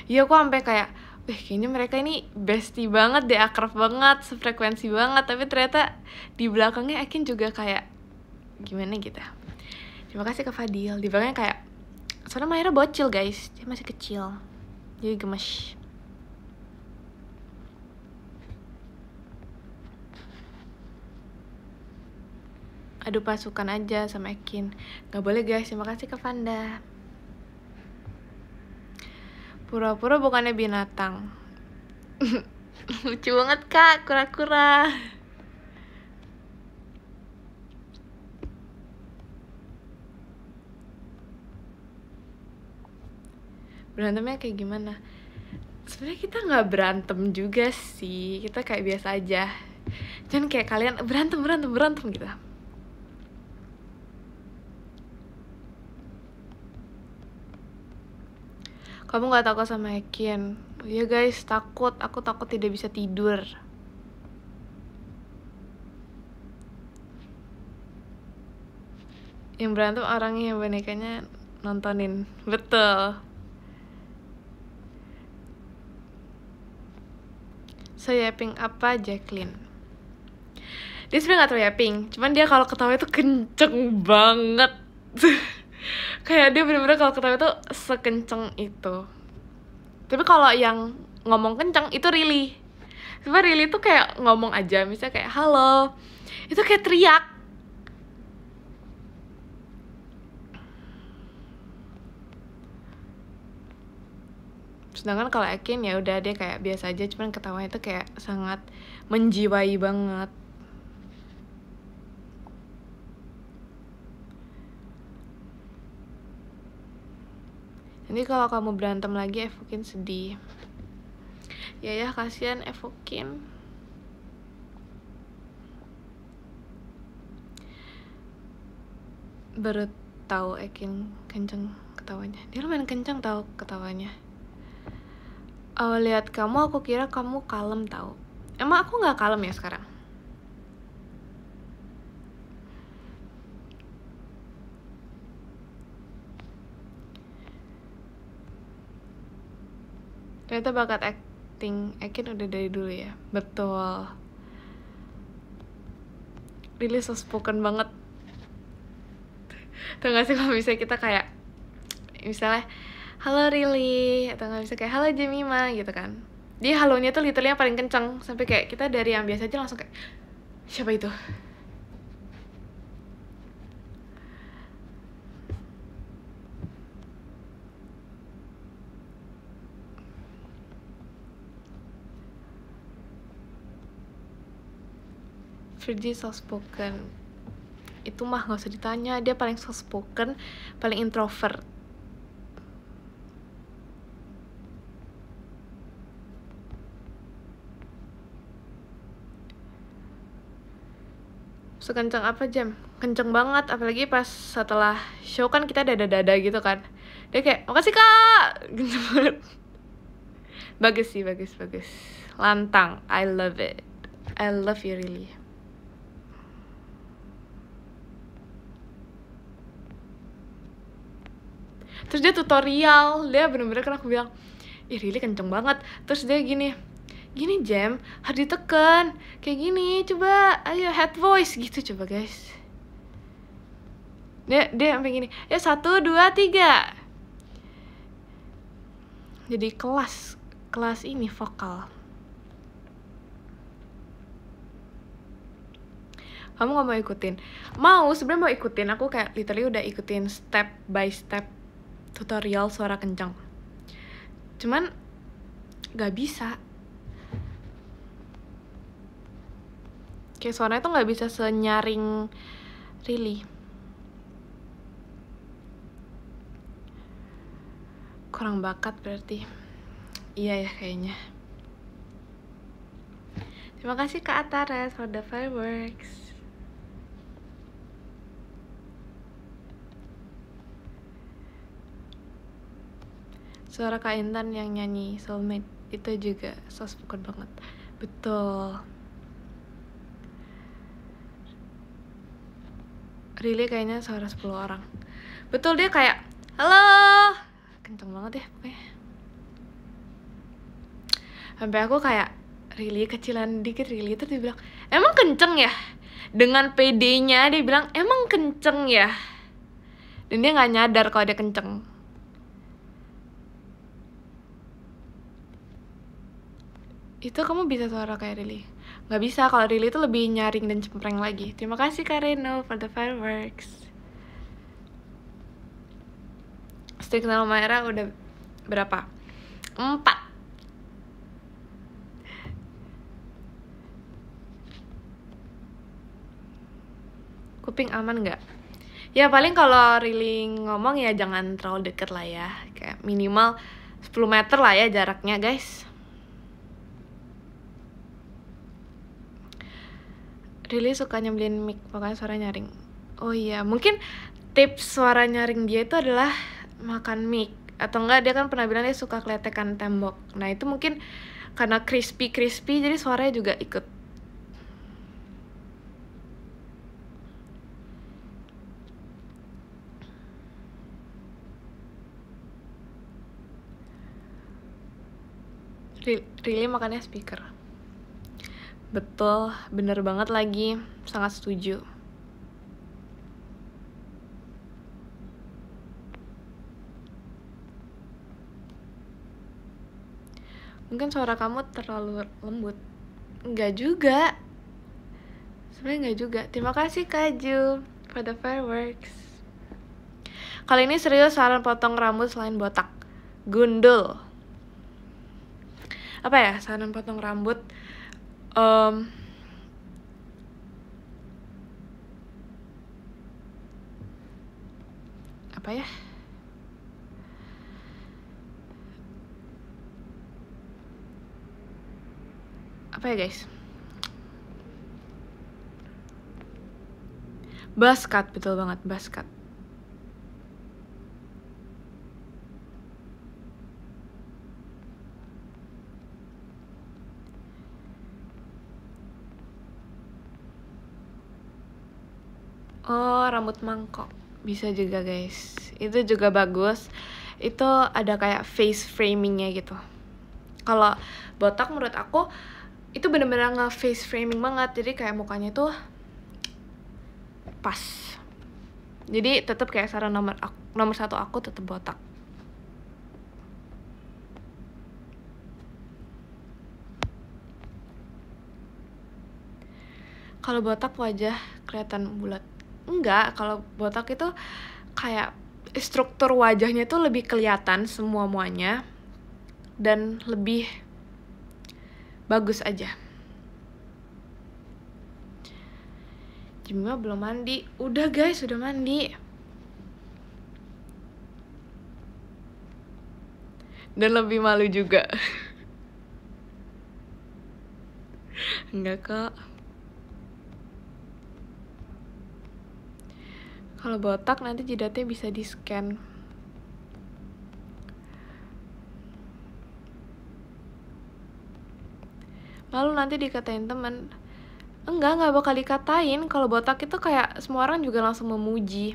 Iya aku sampai kayak kayaknya mereka ini bestie banget deh, akrab banget, sefrekuensi banget. Tapi ternyata di belakangnya Ekin juga kayak gimana gitu. Terima kasih Kak Fadil. Di belakangnya kayak soalnya Myra bocil guys, dia masih kecil, jadi gemes. Adu pasukan aja sama Ekin. Gak boleh guys, terima kasih Kak Fanda. Pura-pura bukannya binatang. Lucu banget Kak, kura-kura. Berantemnya kayak gimana? Sebenarnya kita nggak berantem juga sih, kita kayak biasa aja. Jangan kayak kalian berantem gitu. Kamu nggak takut sama Ekin? Iya guys, takut. Aku takut tidak bisa tidur. Yang berantem orangnya, yang bonekanya nontonin. Betul. So yapping apa Jacqueline? Dia sebenarnya nggak terlalu yapping, cuman dia kalau ketawa itu kenceng banget. Kayak dia bener-bener kalau ketawa itu sekenceng itu. Tapi kalau yang ngomong kenceng itu Rili. Sebenarnya Rili tuh kayak ngomong aja, misalnya kayak halo, itu kayak teriak. Sedangkan kalau Ekin ya udah dia kayak biasa aja, cuman ketawanya itu kayak sangat menjiwai banget. Nanti kalau kamu berantem lagi Evokin sedih. Ya kasihan Evokin. Baru tahu Ekin kenceng ketawanya. Dia lumayan kenceng tahu ketawanya. Awal lihat kamu aku kira kamu kalem tahu. Emang aku nggak kalem ya sekarang? Ternyata bakat acting Ekin udah dari dulu ya. Betul. Really so spoken banget. Tuh gak sih kalau misalnya kita kayak misalnya halo Rili, atau nggak bisa kayak halo Jemima gitu kan. Dia halonya tuh literally yang paling kencang, sampai kayak kita dari yang biasa aja langsung kayak siapa itu? Fergie soft spoken. Itu mah nggak usah ditanya, dia paling soft spoken, paling introvert. Sekencang apa Jam? Kenceng banget, apalagi pas setelah show kan kita dada-dada gitu kan. Dia kayak, makasih kak, kenceng banget. Bagus sih, bagus. Lantang, I love it. I love you really. Terus dia tutorial, dia bener-bener kan aku bilang, ih really kenceng banget. Terus dia gini Jam, harus ditekan kayak gini, coba ayo head voice gitu, coba guys. Dia sampai gini, ya 1, 2, 3. Jadi kelas ini vokal. Kamu gak mau ikutin? Sebenarnya mau ikutin. Aku kayak literally udah ikutin step by step tutorial suara kencang. Cuman gak bisa. Kayak suaranya tuh gak bisa senyaring really. Kurang bakat berarti. Iya ya kayaknya. Terima kasih Kak Atares for the fireworks. Suara Kak Intan yang nyanyi Soulmate itu juga soft spoken banget. Betul. Really kayaknya suara 10 orang. Betul, dia kayak halo, kenceng banget ya pokoknya. Sampai aku kayak really kecilan dikit really, terus dia bilang emang kenceng ya, dengan PD-nya dia bilang emang kenceng ya, dan dia nggak nyadar kalau dia kenceng. Itu kamu bisa suara kayak Rili? Nggak bisa, kalau Rili itu lebih nyaring dan cempreng lagi. Terima kasih Kak Reno for the fireworks. Strik Nal Maera udah berapa? 4. Kuping aman nggak? Ya paling kalau Rili ngomong ya jangan terlalu deket lah ya. Kayak minimal 10 meter lah ya jaraknya guys. Rili suka nyembelin mic, makanya suara nyaring. Oh iya, mungkin tips suara nyaring dia itu adalah makan mic. Atau enggak, dia kan pernah bilang dia suka keletekan tembok. Nah itu mungkin karena crispy jadi suaranya juga ikut. Rili makannya speaker. Betul, bener banget lagi, sangat setuju. Mungkin suara kamu terlalu lembut. Enggak juga. Sebenarnya enggak juga. Terima kasih Kaju for the fireworks. Kali ini serius saran potong rambut selain botak. Gundul. Apa ya saran potong rambut? Apa ya? Apa ya guys? Buzz cut, betul banget, buzz cut. Oh, rambut mangkok bisa juga guys, itu juga bagus. Itu ada kayak face framingnya gitu. Kalau botak menurut aku itu bener-bener nge-face framing banget, jadi kayak mukanya tuh pas. Jadi tetap kayak saran nomor 1 aku tetap botak. Kalau botak wajah kelihatan bulat. Enggak, kalau botak itu kayak struktur wajahnya tuh lebih kelihatan semua-muanya dan lebih bagus aja. Jemima belum mandi. Udah guys, udah mandi. Dan lebih malu juga. Enggak kok. Kalau botak nanti jidatnya bisa di scan. Lalu nanti dikatain temen. Enggak bakal dikatain. Kalau botak itu kayak semua orang juga langsung memuji.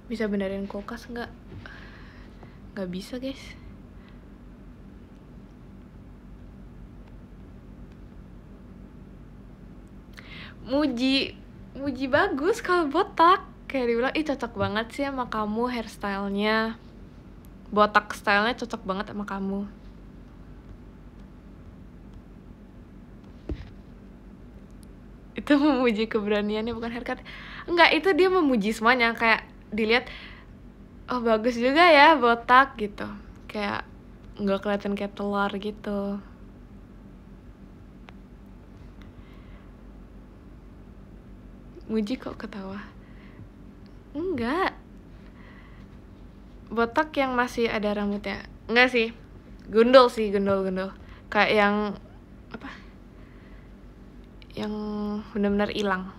Bisa benerin kulkas nggak? Nggak bisa guys. Muji bagus kalau botak. Kayak dibilang, ih cocok banget sih sama kamu hairstylenya. Botak stylenya cocok banget sama kamu. Itu memuji keberaniannya, bukan haircut. Enggak, itu dia memuji semuanya. Kayak dilihat, oh bagus juga ya botak gitu. Kayak nggak kelihatan kayak telur gitu. Muji kok ketawa? Enggak. Botak yang masih ada rambutnya. Enggak sih. Gundul sih, gundul. Kayak yang apa? Yang benar-benar hilang.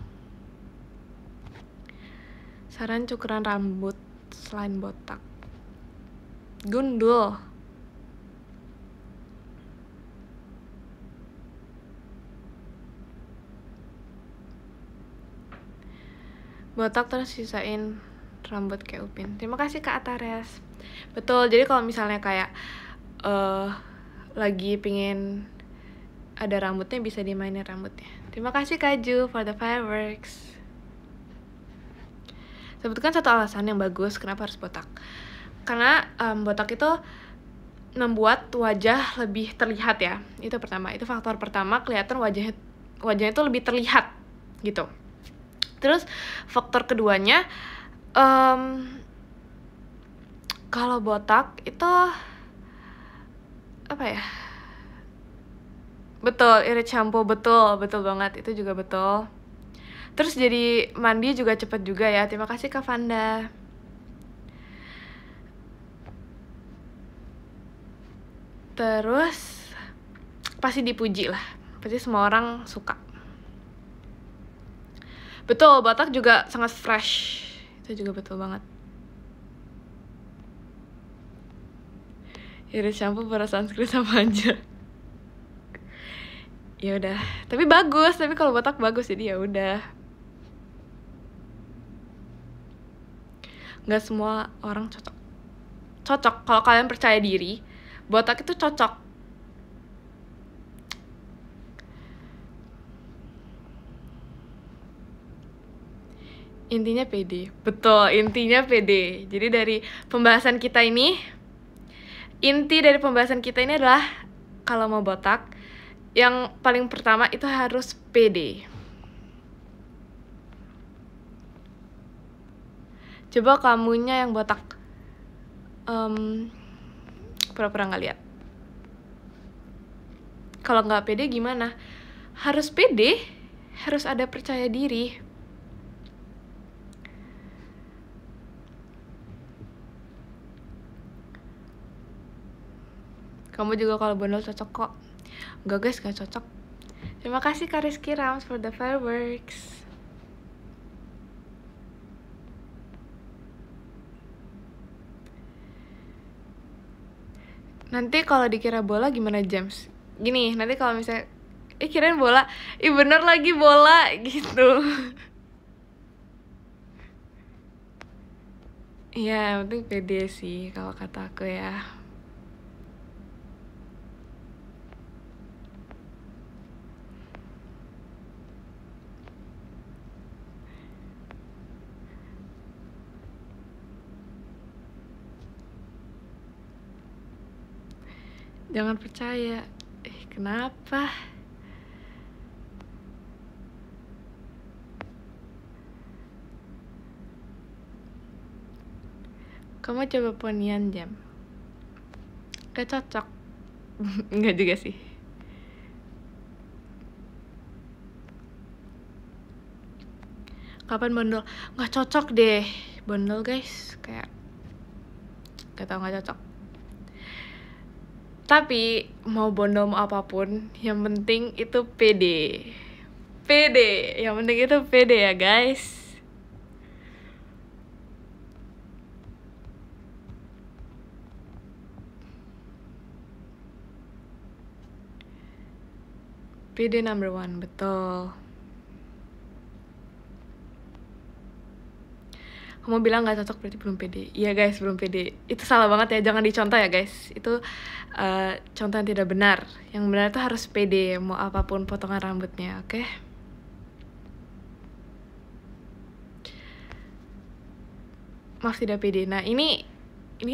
Saran cukuran rambut selain botak. Gundul. Botak terus sisain rambut kayak Upin. Terima kasih Kak Atares. Betul, jadi kalau misalnya kayak lagi pingin ada rambutnya, bisa dimainin rambutnya. Terima kasih Kak Ju for the fireworks. Sebutkan satu alasan yang bagus kenapa harus botak. Karena botak itu membuat wajah lebih terlihat ya. Itu pertama, itu faktor pertama, kelihatan wajahnya itu lebih terlihat gitu. Terus faktor keduanya, kalau botak itu apa ya? Betul, irit shampoo, betul banget, itu juga betul. Terus jadi mandi juga cepet juga ya. Terima kasih Kak Vanda. Terus pasti dipuji lah, pasti semua orang suka. Betul, botak juga sangat fresh. Itu juga betul banget. Irit shampoo para sunscreen sama aja. Ya udah, tapi bagus. Tapi kalau botak bagus, jadi ya udah. Nggak semua orang cocok. Kalau kalian percaya diri, botak itu cocok. Intinya pede. Betul, intinya pede. Jadi dari pembahasan kita ini, inti dari pembahasan kita ini adalah kalau mau botak, yang paling pertama itu harus pede. Coba kamunya yang botak, pura-pura nggak lihat. Kalau nggak pede gimana? Harus pede, harus ada percaya diri. Kamu juga kalau bondol cocok kok. Enggak guys, gak cocok. Terima kasih Kak Rizky Rams for the fireworks. Nanti kalau dikira bola gimana James? Gini, nanti kalau misalnya kirain bola, bener lagi bola gitu. Iya, penting pede sih kalau kata aku ya. Jangan percaya. Kenapa? Kamu coba ponian jam. Gak cocok. Enggak juga sih. Kapan bondol? Gak cocok deh bondol guys. Kayak gak tau, gak cocok. Tapi mau bondol mau apapun, yang penting itu pede. Pede, yang penting itu pede ya guys. Pede number one, betul. Kamu bilang gak cocok berarti belum pede. Iya guys, belum pede. Itu salah banget ya, jangan dicontoh ya guys. Itu contoh yang tidak benar. Yang benar itu harus pede, mau apapun potongan rambutnya, oke? Maaf tidak pede. Nah ini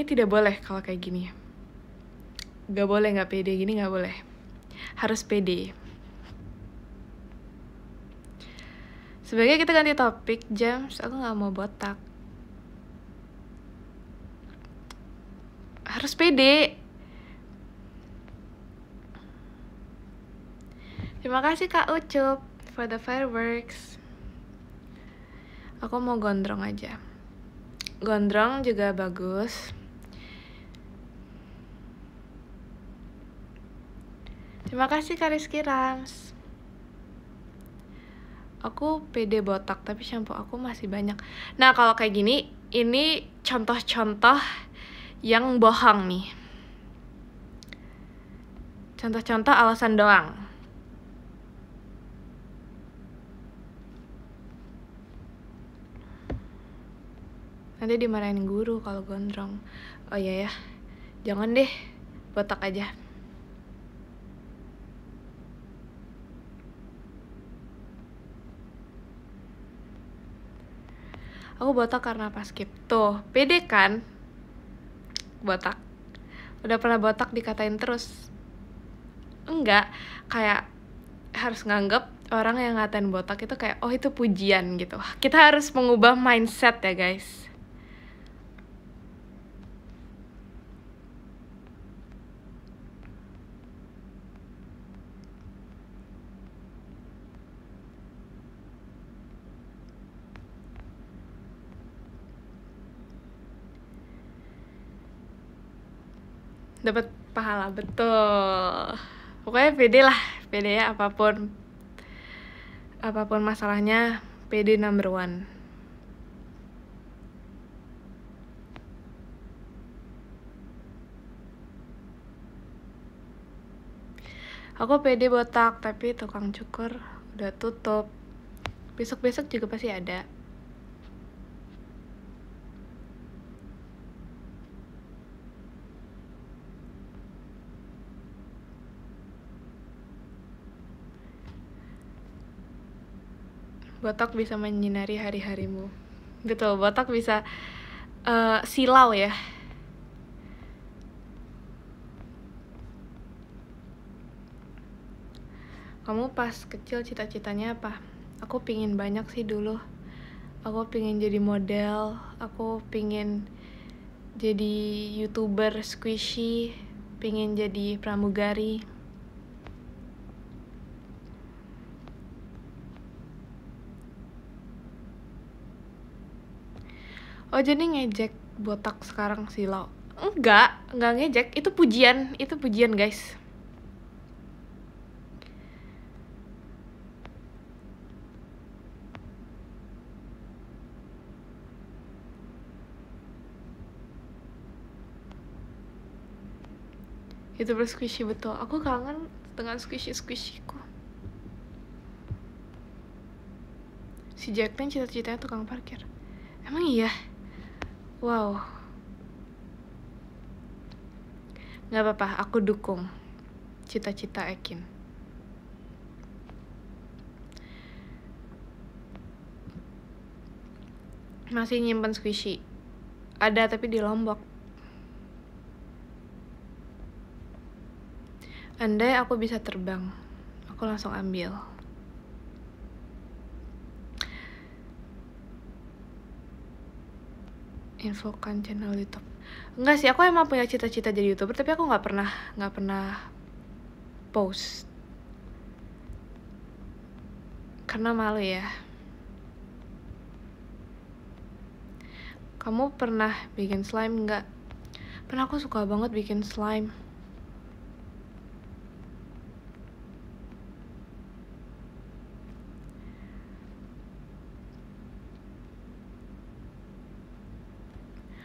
tidak boleh kalau kayak gini. Gak boleh gak pede gini, gak boleh. Harus pede. Sebagai kita ganti topik, James, aku gak mau botak. Harus pede. Terima kasih Kak Ucup for the fireworks. Aku mau gondrong aja. Gondrong juga bagus. Terima kasih Kak Rizky Rams. Aku pede botak, tapi shampoo aku masih banyak. Nah kalau kayak gini, ini contoh-contoh yang bohong nih. Contoh-contoh alasan doang. Nanti dimarahin guru kalau gondrong. Oh iya ya, jangan deh, botak aja. Aku botak karena pas skip. Tuh, pede kan? Botak. Udah pernah botak dikatain terus. Enggak, kayak harus nganggep orang yang ngatain botak itu kayak, oh itu pujian gitu. Kita harus mengubah mindset ya guys. Dapat pahala, betul. Pokoknya pede lah, pede ya apapun masalahnya, pede number one. Aku pede botak, tapi tukang cukur udah tutup. Besok-besok juga pasti ada. Botak bisa menyinari hari-harimu. Betul, botak bisa silau ya. Kamu pas kecil cita-citanya apa? Aku pingin banyak sih dulu. Aku pingin jadi model. Aku pingin jadi YouTuber squishy. Pingin jadi pramugari. Oh jadi ngejek botak sekarang silau? Enggak ngejek, itu pujian guys. YouTuber squishy betul, aku kangen dengan squishy-squishyku. Si Jacqueline cita-citanya tukang parkir. Emang iya? Wow. Gak apa-apa, aku dukung cita-cita Ekin. Masih nyimpen squishy. Ada tapi di Lombok. Andai aku bisa terbang, aku langsung ambil. infokan channel YouTube. Enggak sih, aku emang punya cita-cita jadi YouTuber, tapi aku nggak pernah post karena malu ya. Kamu pernah bikin slime nggak? Pernah, aku suka banget bikin slime.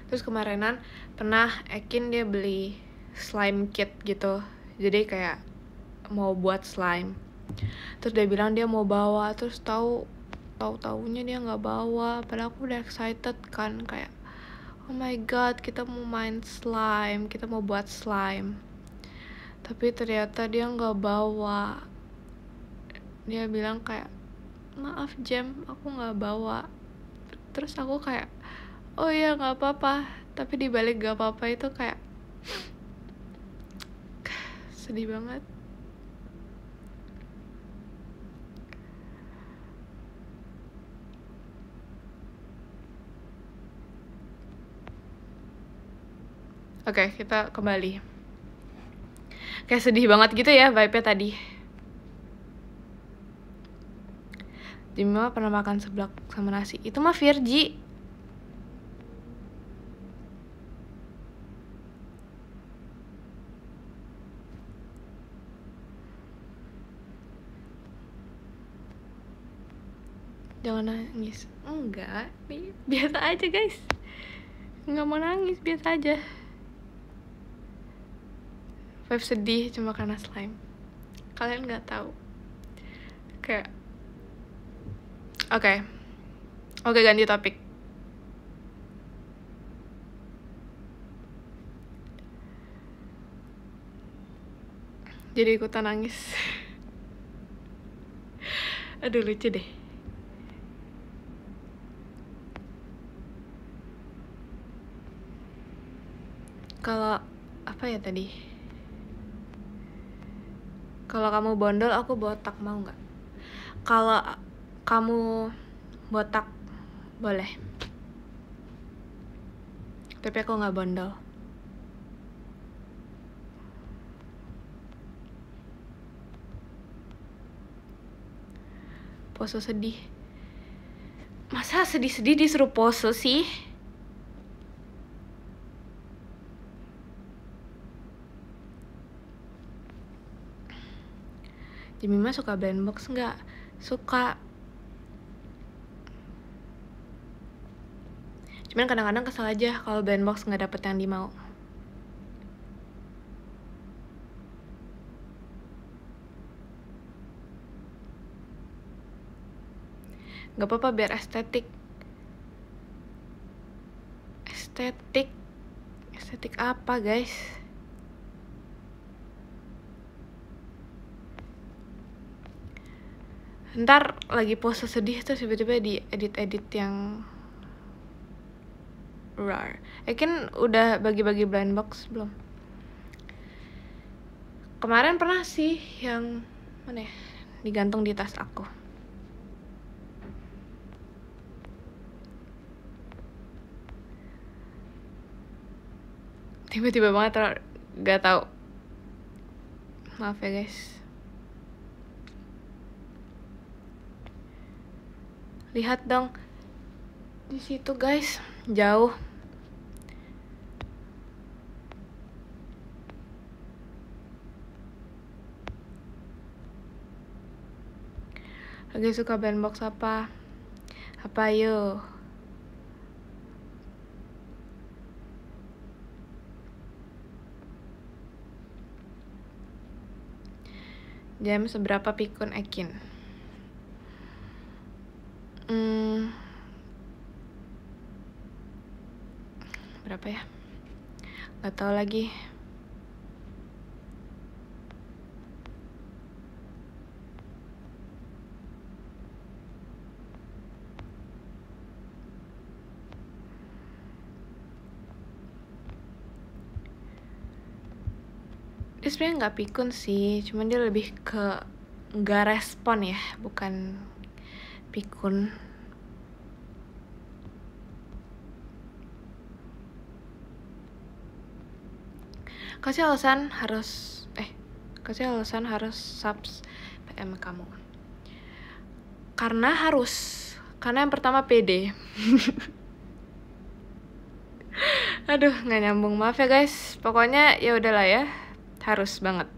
Terus kemarinan pernah Ekin dia beli slime kit gitu, jadi kayak mau buat slime. Terus dia bilang dia mau bawa, terus tahu-taunya dia nggak bawa. Padahal aku udah excited kan, kayak oh my god, kita mau main slime, kita mau buat slime. Tapi ternyata dia nggak bawa. Dia bilang kayak maaf Jam, aku nggak bawa. Terus aku kayak oh iya nggak apa-apa. Tapi dibalik nggak apa-apa itu kayak sedih banget. Oke, kita kembali. Kayak sedih banget gitu ya vibe-nya tadi. Jemima pernah makan seblak sama nasi. Itu mah Virgi. Jangan nangis. Enggak, biasa aja guys. Nggak mau nangis, biasa aja. Vibe sedih cuma karena slime. Kalian nggak tahu. Kayak Oke, ganti topik. Jadi ikutan nangis. Aduh lucu deh. Kalau apa ya tadi? Kalau kamu bondol, aku botak, mau nggak? Kalau kamu botak, boleh. Tapi aku nggak bondol. Pose sedih. Masa sedih-sedih disuruh pose sih? Jemima suka blind box nggak? Suka. Cuman kadang-kadang kesel aja kalau blind box nggak dapet yang dimau. Nggak apa-apa biar estetik. Estetik apa guys? Ntar lagi pose sedih terus tiba-tiba di edit yang rar. Ekin udah bagi-bagi blind box belum? Kemarin pernah sih yang mana ya? Digantung di tas aku. Tiba-tiba banget gak tahu. Maaf ya guys. Lihat dong di situ guys, jauh. Lagi suka blind box apa? Apa yuk? Jam seberapa pikun Ekin? Berapa ya? Gak tahu lagi. Dia sebenarnya nggak pikun sih, cuman dia lebih ke nggak respon ya, bukan pikun. Kasih alasan harus subs PM kamu. Karena yang pertama pede. Aduh, nggak nyambung, maaf ya guys. Pokoknya ya udahlah ya, harus banget.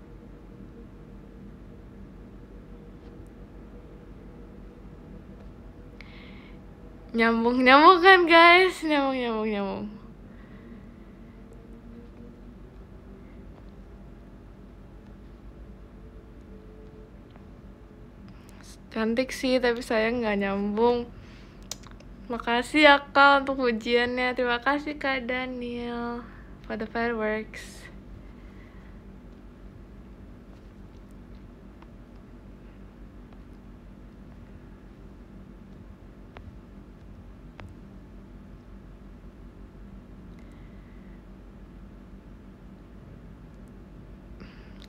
Nyambung kan guys, nyambung. Cantik sih, tapi sayang nggak nyambung. Makasih ya Kak untuk pujiannya. Terima kasih Kak Daniel for the fireworks.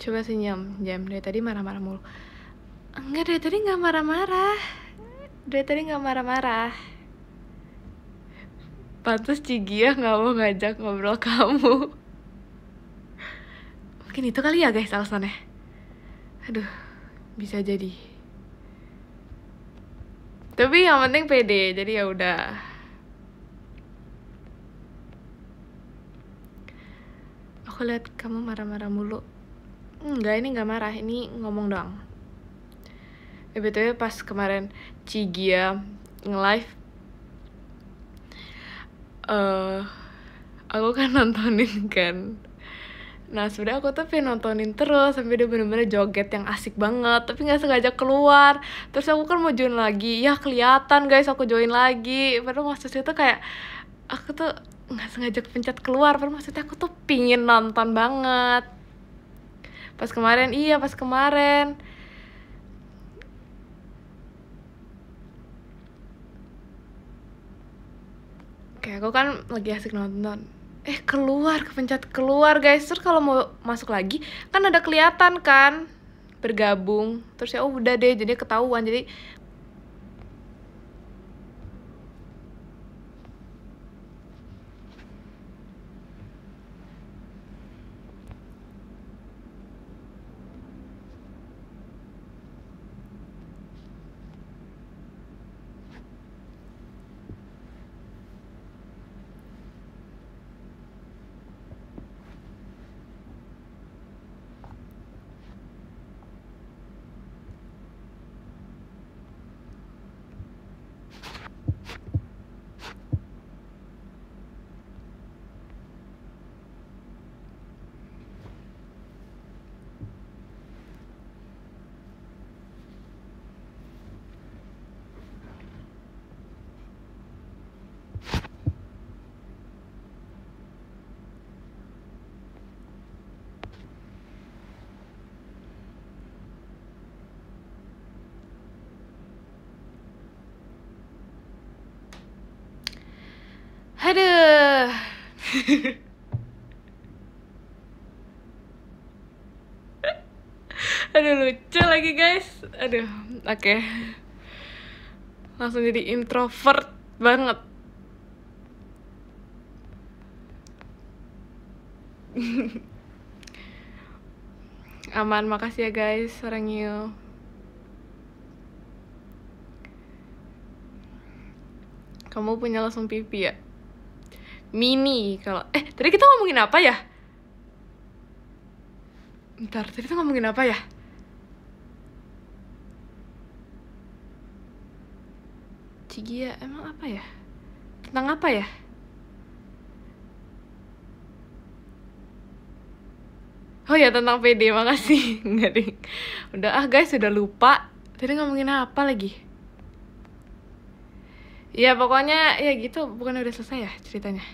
Coba senyum, Jam. Dari tadi marah-marah mulu. Enggak, dari tadi nggak marah-marah. Pantes Cigia nggak mau ngajak ngobrol kamu. Mungkin itu kali ya guys alasannya. Aduh, bisa jadi. Tapi yang penting pede, jadi ya udah. Aku lihat kamu marah-marah mulu. Enggak, ini nggak marah, ini ngomong doang. BTW pas kemarin Cigia nge-live, aku kan nontonin kan. Nah sebenernya aku tuh pengen nontonin terus sampai dia bener-bener joget yang asik banget, tapi nggak sengaja keluar. Terus aku kan mau join lagi, ya kelihatan guys aku join lagi. Padahal maksudnya tuh kayak aku tuh nggak sengaja pencet keluar. Padahal maksudnya aku tuh pingin nonton banget. Pas kemarin. Kayak aku kan lagi asik nonton, kepencet keluar guys. Terus kalau mau masuk lagi kan ada kelihatan kan bergabung. Terus ya udah deh, jadi ketahuan. Jadi aduh. Aduh lucu lagi guys. Aduh, oke. Langsung jadi introvert banget. Aman, makasih ya guys, Sarangyo. Kamu punya langsung pipi ya? Mini kalau tadi kita ngomongin apa ya? Bentar, tadi kita ngomongin apa ya? Cigia, emang apa ya? Tentang apa ya? Oh ya, tentang PD, makasih. Enggak deh. Udah guys, udah lupa. Tadi ngomongin apa lagi? Ya pokoknya ya gitu, bukan udah selesai ya ceritanya.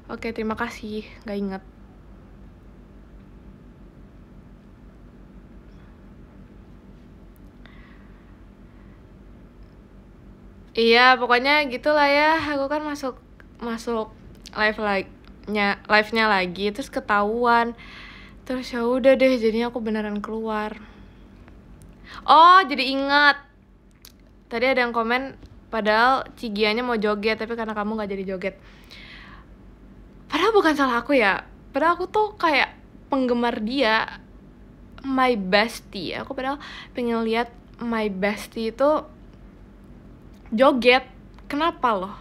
Oke, terima kasih, nggak inget. Iya, pokoknya gitulah ya. Aku kan masuk live-nya lagi, terus ketahuan. Terus ya udah deh, jadinya aku beneran keluar. Oh, jadi ingat. Tadi ada yang komen, padahal Cigianya mau joget, tapi karena kamu nggak jadi joget. Padahal bukan salah aku ya. Padahal aku tuh kayak penggemar dia, my bestie. Aku padahal pengen lihat my bestie itu joget. Kenapa loh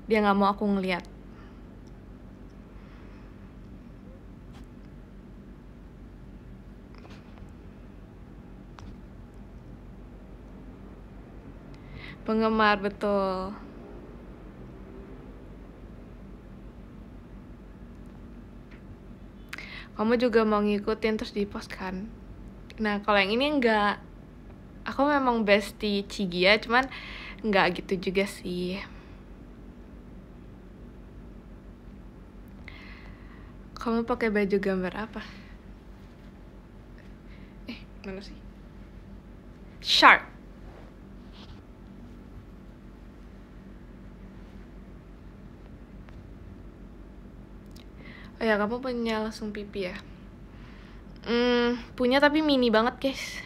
dia nggak mau aku ngeliat? Penggemar, betul. Kamu juga mau ngikutin terus di post kan? Nah kalau yang ini enggak. Aku memang bestie Cigia, cuman enggak gitu juga sih. Kamu pakai baju gambar apa? Mana sih? Shark. Oh ya, kamu punya langsung pipi ya? Punya tapi mini banget guys.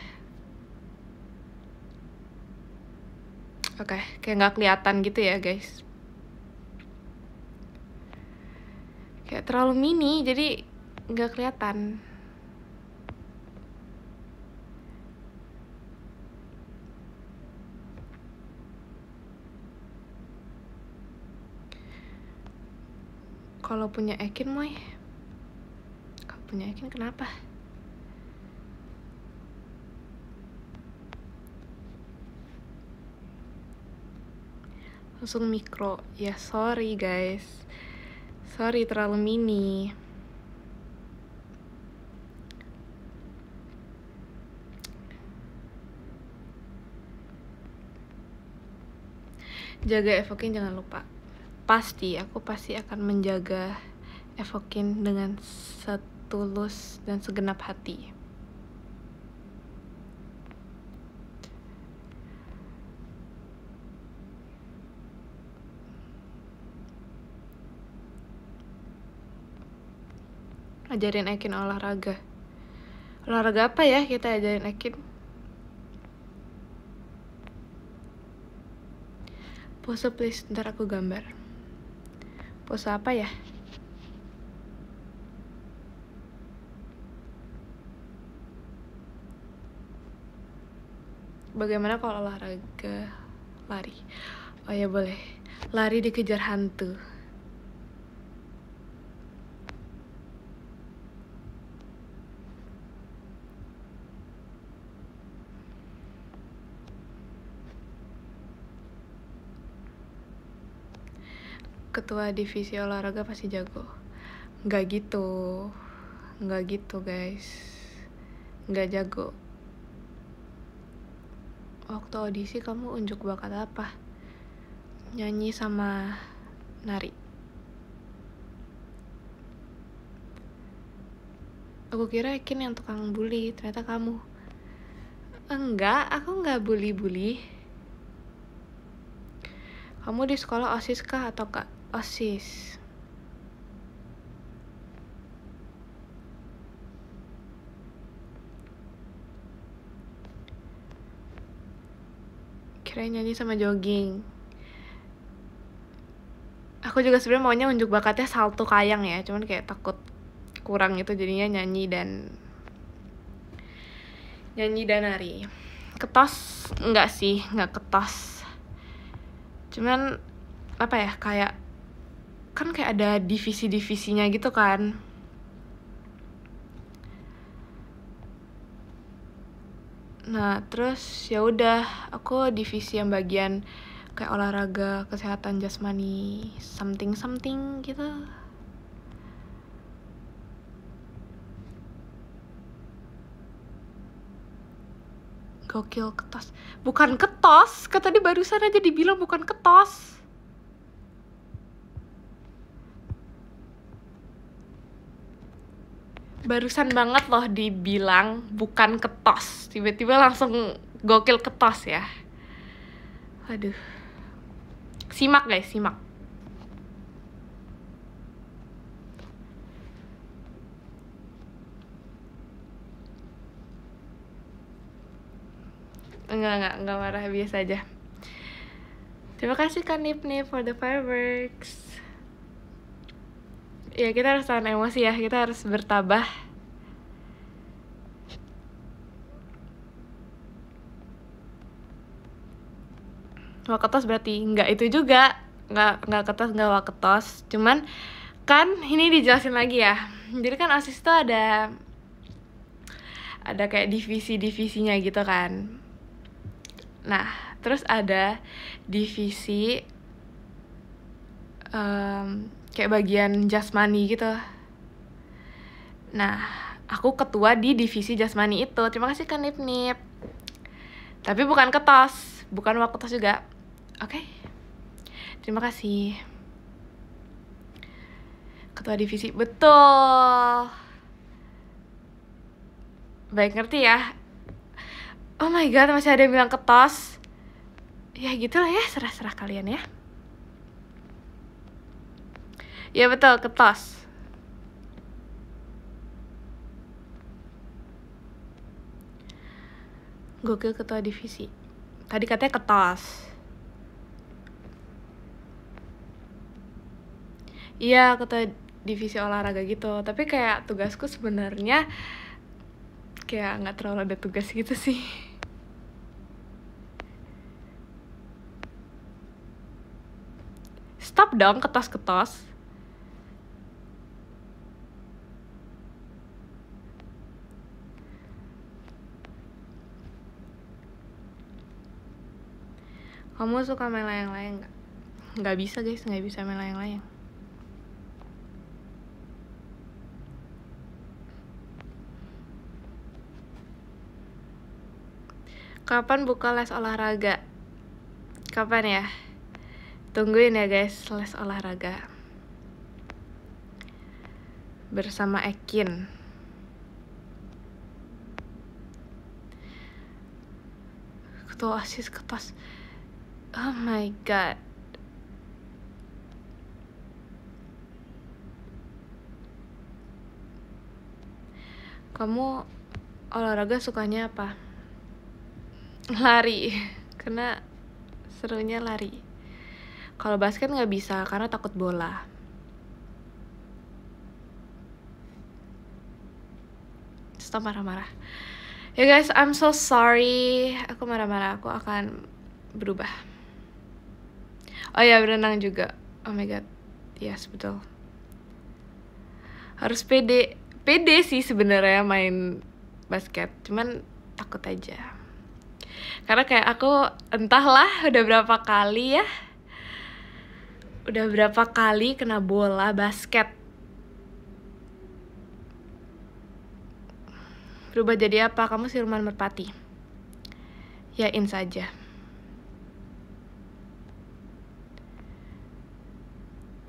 Oke, kayak nggak kelihatan gitu ya guys. Kayak terlalu mini, jadi nggak kelihatan. Kalau punya Ekin, Moy. Kalau punya Ekin kenapa? Langsung mikro. Ya sorry guys. Sorry terlalu mini. Jaga Evokin jangan lupa. Pasti, aku pasti akan menjaga Evokin dengan setulus dan segenap hati. Ajarin Ekin olahraga. Olahraga apa ya kita ajarin Ekin? Pose please, ntar aku gambar. Pose apa ya? Bagaimana kalau olahraga lari? Oh ya boleh. Lari dikejar hantu. Ketua divisi olahraga pasti jago. Nggak gitu guys. Nggak jago. Waktu audisi kamu unjuk bakat apa? Nyanyi sama nari. Aku kira Ekin yang tukang bully, ternyata kamu. Enggak, aku nggak bully-bully. Kamu di sekolah OSIS kah atau kak? OSIS. Kirain nyanyi sama jogging. Aku juga sebenarnya maunya unjuk bakatnya salto kayang ya, cuman kayak takut kurang itu, jadinya nyanyi dan nari. Ketos enggak sih, enggak ketos. Cuman apa ya, kayak kan kayak ada divisi-divisinya gitu kan. Nah, terus ya udah, aku divisi yang bagian kayak olahraga, kesehatan jasmani, something gitu. Gokil, ketos. Bukan ketos, kan tadi barusan aja dibilang bukan ketos. Barusan banget loh dibilang bukan ketos. Tiba-tiba langsung gokil ketos ya. Aduh. Simak guys, simak. Enggak marah, biasa aja. Terima kasih Kak Nip for the fireworks. Ya kita harus tahan emosi ya, kita harus bertabah. Waketos berarti nggak itu juga, nggak ketos, nggak waketos. Cuman kan ini dijelasin lagi ya. Jadi kan OSIS tuh ada kayak divisi-divisinya gitu kan. Nah, terus ada divisi kayak bagian jasmani gitu. Nah, aku ketua di divisi jasmani itu. Terima kasih kan Nip. Tapi bukan ketos, bukan waketos juga. Oke. Terima kasih. Ketua divisi, betul. Baik, ngerti ya. Oh my god, masih ada yang bilang ketos. Ya gitulah ya, serah-serah kalian ya. Ya betul, ketos. Gokil ketua divisi. Tadi katanya ketos. Iya, ketua divisi olahraga gitu. Tapi kayak tugasku sebenarnya kayak nggak terlalu ada tugas gitu sih. Stop dong ketos-ketos. Kamu suka main layang-layang nggak? Nggak bisa guys, nggak bisa main layang-layang. Kapan buka les olahraga? Kapan ya? Tungguin ya guys, les olahraga bersama Ekin. Ketua OSIS ketos. Oh my god. Kamu olahraga sukanya apa? Lari. Karena serunya lari. Kalau basket nggak bisa karena takut bola. Stop marah-marah. Ya guys, I'm so sorry. Aku marah-marah, aku akan berubah. Oh ya, berenang juga. Oh my god. Yes, betul. Harus pede. Pede sih sebenarnya main basket, cuman takut aja. Karena kayak aku entahlah udah berapa kali ya. Udah berapa kali kena bola basket. Berubah jadi apa? Kamu siluman merpati. Yain saja.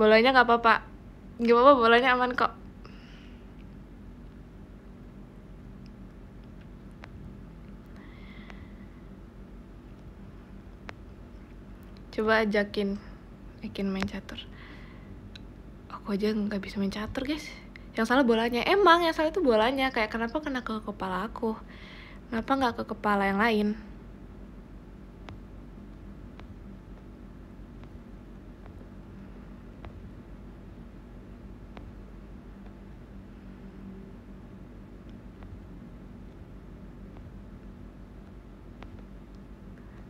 Bolanya gak apa-apa. Gak apa-apa, bolanya aman kok. Coba ajakin Ekin main catur. Aku aja gak bisa main catur guys. Yang salah bolanya. Emang yang salah itu bolanya. Kayak kenapa kena ke kepala aku? Kenapa gak ke kepala yang lain?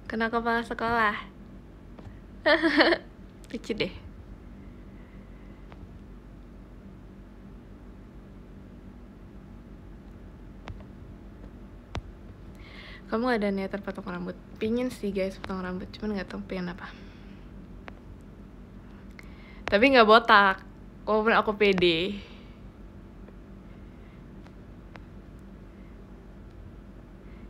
Kena kepala sekolah. Lucu deh. Kamu ada niatan potong rambut? Pingin sih guys potong rambut, cuman gak tau pengen apa. Tapi gak botak. Walaupun aku pede.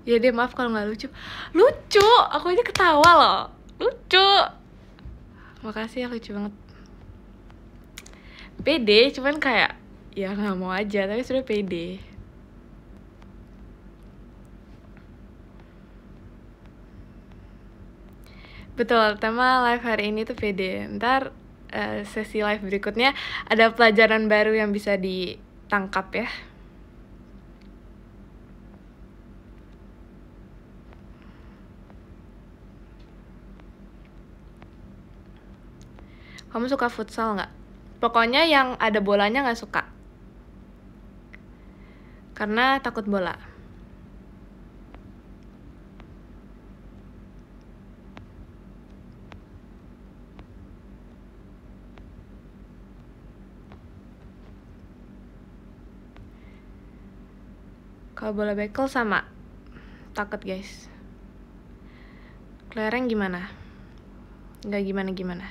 Ya deh, maaf kalau gak lucu. Lucu! Aku aja ketawa loh. Lucu! Makasih ya, lucu banget. Pede, cuman kayak ya gak mau aja, tapi sudah pede. Betul, tema live hari ini tuh pede. Ntar sesi live berikutnya ada pelajaran baru yang bisa ditangkap ya. Kamu suka futsal nggak? Pokoknya yang ada bolanya nggak suka. Karena takut bola. Kalau bola bekel sama. Takut guys. Kelereng gimana? Nggak gimana-gimana.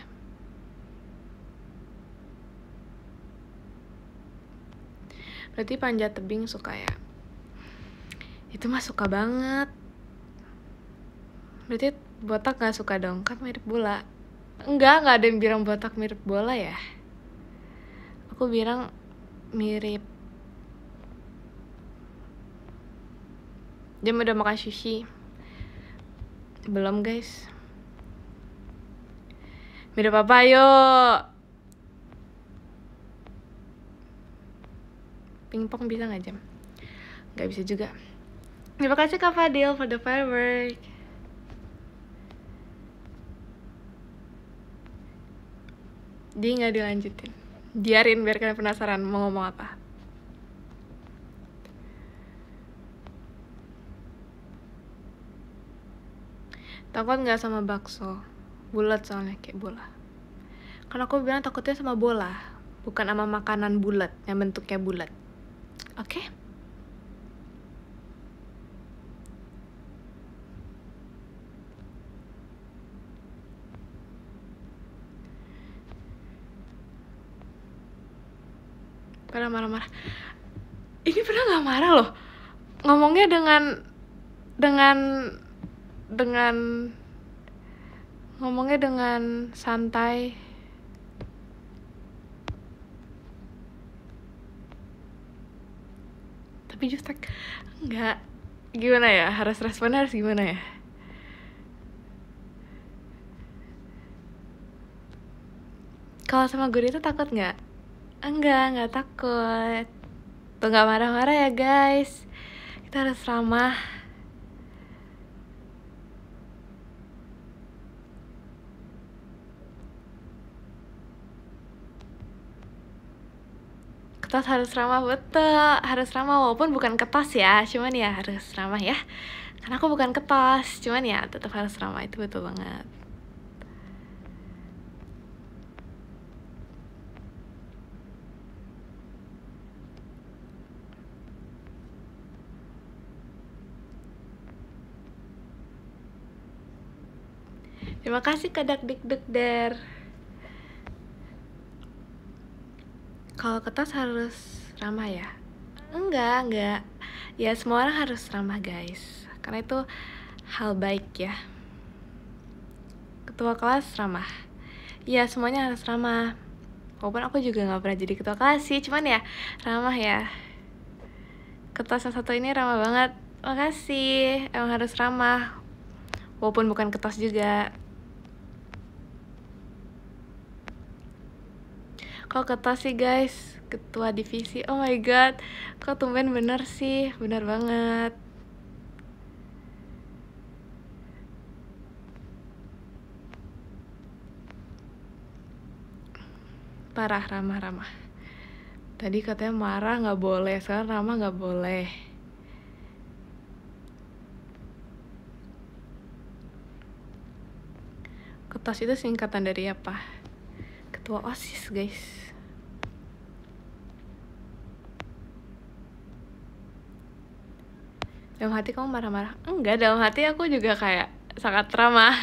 Berarti panjat tebing suka ya? Itu mah suka banget. Berarti botak gak suka dong? Kan mirip bola. Enggak ada yang bilang botak mirip bola ya. Aku bilang mirip. Jam udah makan sushi? Belum guys. Mirip apa yuk? Pingpong bisa gak Jam? Gak bisa juga. Terima kasih Kak Fadil for the firework. Dia gak dilanjutin. Biarin biar kalian penasaran mau ngomong apa. Takut gak sama bakso? Bulat soalnya kayak bola. Karena aku bilang takutnya sama bola, bukan sama makanan bulat yang bentuknya bulat. Oke? Pernah marah-marah. Ini pernah gak marah loh. Ngomongnya ngomongnya dengan santai. Tapi jutek enggak. Gimana ya? Harus responnya harus gimana ya? Kalau sama guru itu takut nggak? Enggak takut. Tuh nggak marah-marah ya guys. Kita harus ramah. Ketas harus ramah, betul. Harus ramah walaupun bukan ketas ya. Cuman ya harus ramah ya. Karena aku bukan ketas. Cuman ya tetap harus ramah, itu betul banget. Terima kasih Kadak Dik Der. Kalau ketas harus ramah ya? Enggak. Ya semua orang harus ramah guys. Karena itu hal baik ya. Ketua kelas ramah. Ya semuanya harus ramah. Walaupun aku juga gak pernah jadi ketua kelas sih. Cuman ya ramah ya. Ketua yang satu ini ramah banget. Makasih. Emang harus ramah. Walaupun bukan ketos juga. Kok ketos sih guys? Ketua divisi. Oh my god. Kok tumben bener sih? Bener banget. Parah, ramah. Tadi katanya marah gak boleh. Sekarang ramah gak boleh. Ketos itu singkatan dari apa? Ketua OSIS guys. Dalam hati kamu marah-marah? Enggak, dalam hati aku juga kayak sangat ramah.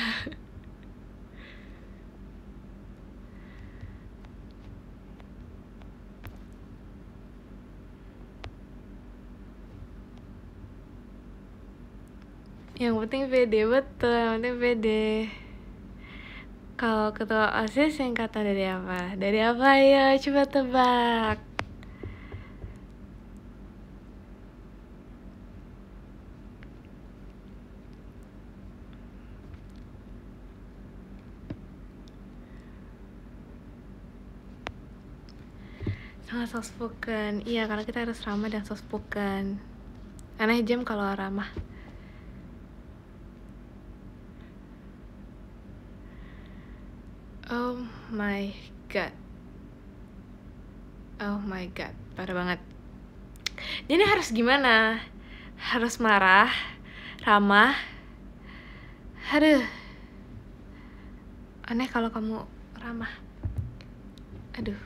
Yang penting pede, betul. Yang penting pede. Kalau ketua OSIS singkatan dari apa? Dari apa ya? Coba tebak. Sangat soft spoken. Iya, karena kita harus ramah dan soft spoken. Aneh Jam kalau ramah. Oh my god. Oh my god, parah banget. Jadi harus gimana? Harus marah, ramah. Aduh, aneh kalau kamu ramah. Aduh.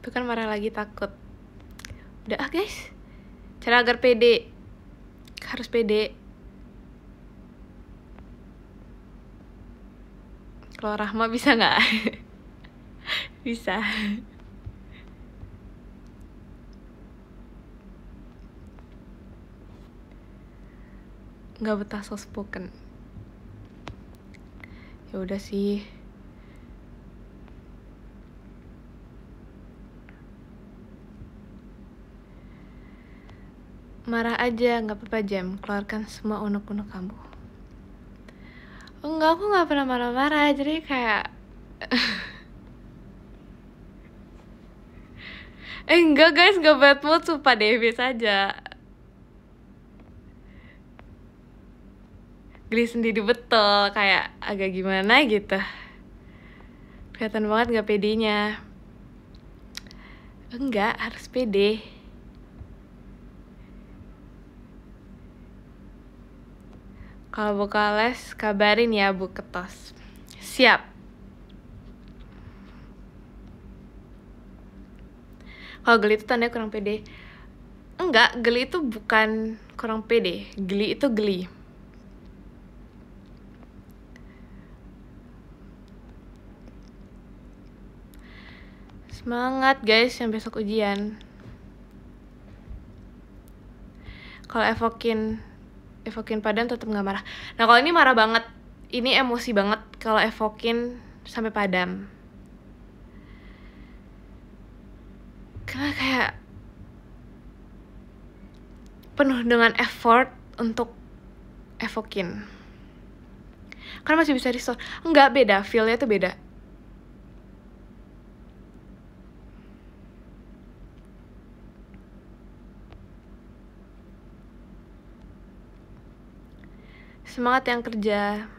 Itu kan marah lagi takut. Udah guys, cara agar pede. Harus pede. Kalau Rahma bisa nggak? Bisa. Nggak betah soft spoken. Ya udah sih. Marah aja, nggak apa-apa Jam. Keluarkan semua unek-unek kamu. Enggak, aku nggak pernah marah-marah. Jadi kayak enggak guys, nggak bad mood, sumpah deh, biasa aja. Geli sendiri betul, kayak agak gimana gitu. Kelihatan banget nggak pedenya. Enggak, harus pede. Kalau buka les, kabarin ya Bu Ketos. Siap. Kalau geli itu tandanya kurang pede. Enggak, geli itu bukan kurang pede. Geli itu geli. Semangat guys yang besok ujian. Kalau evokin padam tetap nggak marah. Nah kalau ini marah banget, ini emosi banget kalau evokin sampai padam. Karena kayak penuh dengan effort untuk evokin. Karena masih bisa restore. Enggak, beda, feel-nya tuh beda. Semangat yang kerja.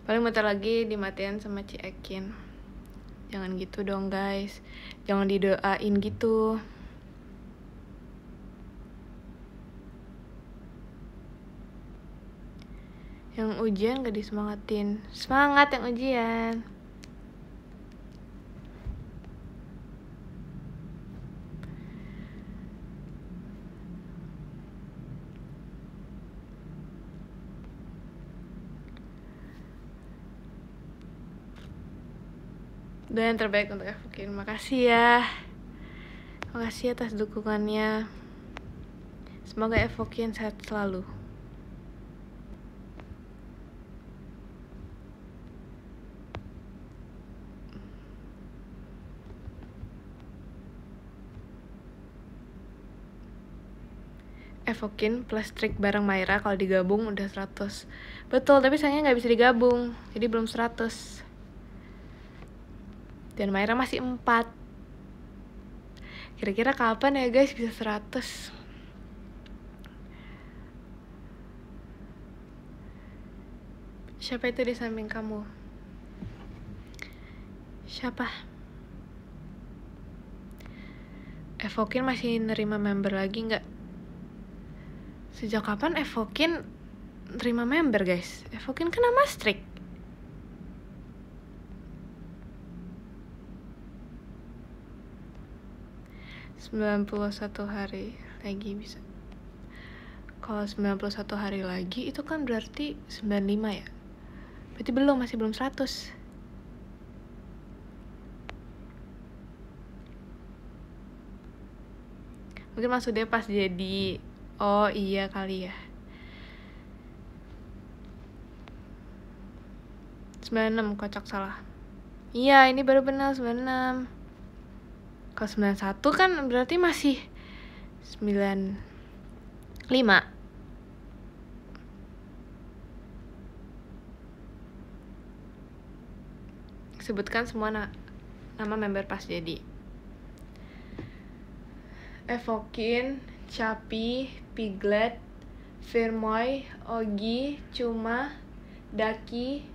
Paling bentar lagi dimatiin sama Ci Ekin. Jangan gitu dong guys. Jangan didoain gitu. Yang ujian gak disemangatin. Semangat yang ujian. Dan yang terbaik untuk Evokin. Makasih ya. Makasih atas dukungannya. Semoga Evokin sehat selalu. Evokin plus trik bareng Maira kalau digabung udah 100. Betul, tapi sayangnya nggak bisa digabung. Jadi belum 100. Dan Maira masih 4. Kira-kira kapan ya guys bisa 100? Siapa itu di samping kamu? Siapa? Evokin masih nerima member lagi nggak? Sejak kapan Evokin nerima member guys? Evokin kan nama Strik. ...91 hari lagi bisa. Kalau 91 hari lagi itu kan berarti 95 ya. Berarti belum, masih belum 100. Mungkin maksudnya pas jadi, oh iya kali ya. 96, kocak salah. Iya, ini baru benar 96. Kalau 91 kan berarti masih 95. Sebutkan semua nama member pas jadi. Evokin, Capi, Piglet, Firmoy, Ogi, Cuma, Daki,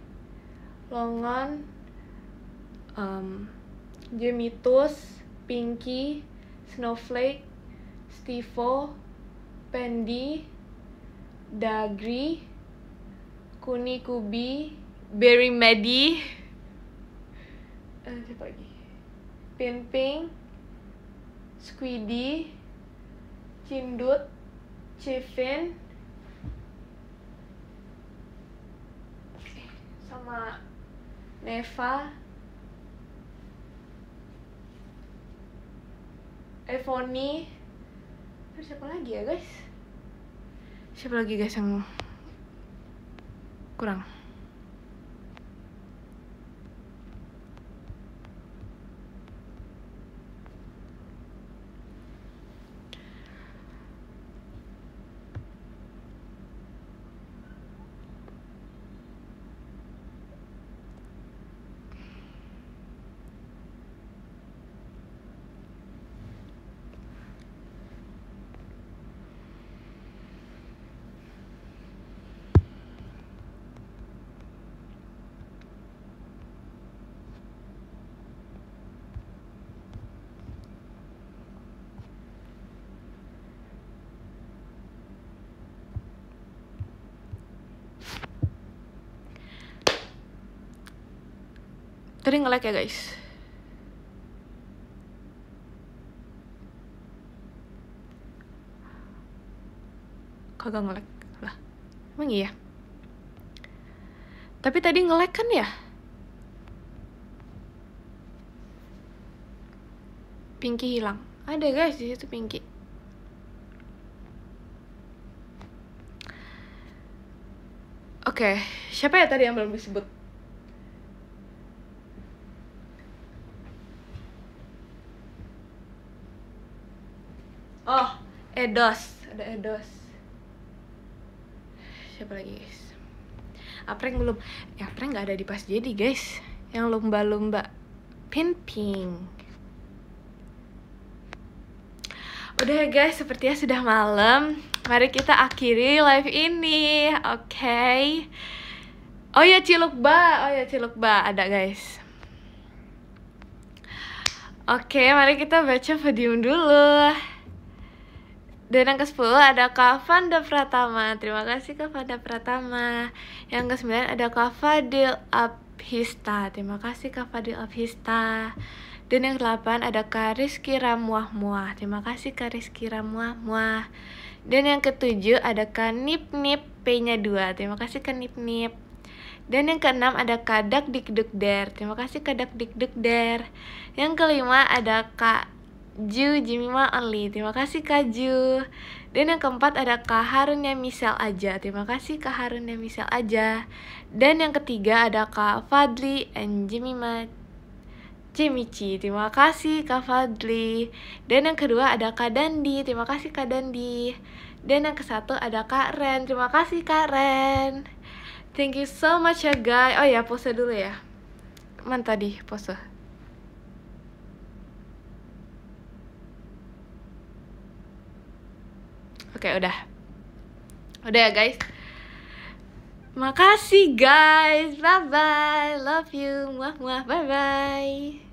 Longon, Gemitus, Pinky, Snowflake, Stivo, Pendi, Dagri, Kuni Kubi, Berry Medi, siapa lagi? Pinping, Squiddy, Cindut, Civin, sama Neva, Evoni. Terus siapa lagi ya guys? Siapa lagi guys yang kurang? Tadi nge-lag ya guys. Kagak nge-lag lah. Emang iya? Tapi tadi nge-lag kan ya? Pinky hilang. Ada guys di situ Pinky. Oke, siapa ya tadi yang belum disebut? Oh, Edos, ada Edos. Siapa lagi guys? Apreng belum. Apreng nggak ada di pas jadi guys. Yang lomba-lomba Pinping. Udah ya guys, sepertinya sudah malam. Mari kita akhiri live ini, oke? Oh ya Cilukba, ada guys. Oke, mari kita baca podium dulu. Dan yang ke-10 ada Kak Fanda Pratama. Terima kasih Kak Fanda Pratama. Yang ke-9 ada Kak Fadil Abhista. Terima kasih Kak Fadil Abhista. Dan yang ke-8 ada Kak Rizky Ramuah-Muah. Terima kasih Kak Rizky Ramuah-Muah. Dan yang ke-7 ada Kak Nip-Nip P-nya 2. Terima kasih Kak Nip-Nip. Dan yang ke-6 ada Kak Dakdikdukder. Terima kasih Kak Dakdikdukder. Yang ke-5 ada Kak Ju Jimima Only. Terima kasih Kak Ju. Dan yang ke-4 ada Kak Harunya Misel aja. Terima kasih Kak Harunya Misel aja. Dan yang ketiga ada Kak Fadli and Jimima Cimici. Terima kasih Kak Fadli. Dan yang kedua ada Kak Dandi. Terima kasih Kak Dandi. Dan yang ke-1 ada Kak Ren. Terima kasih Kak Ren. Thank you so much ya guys. Oh ya, pose dulu ya. Mana tadi pose? Oke, udah. Udah ya guys. Makasih guys. Bye bye. Love you. Muah muah. Bye bye.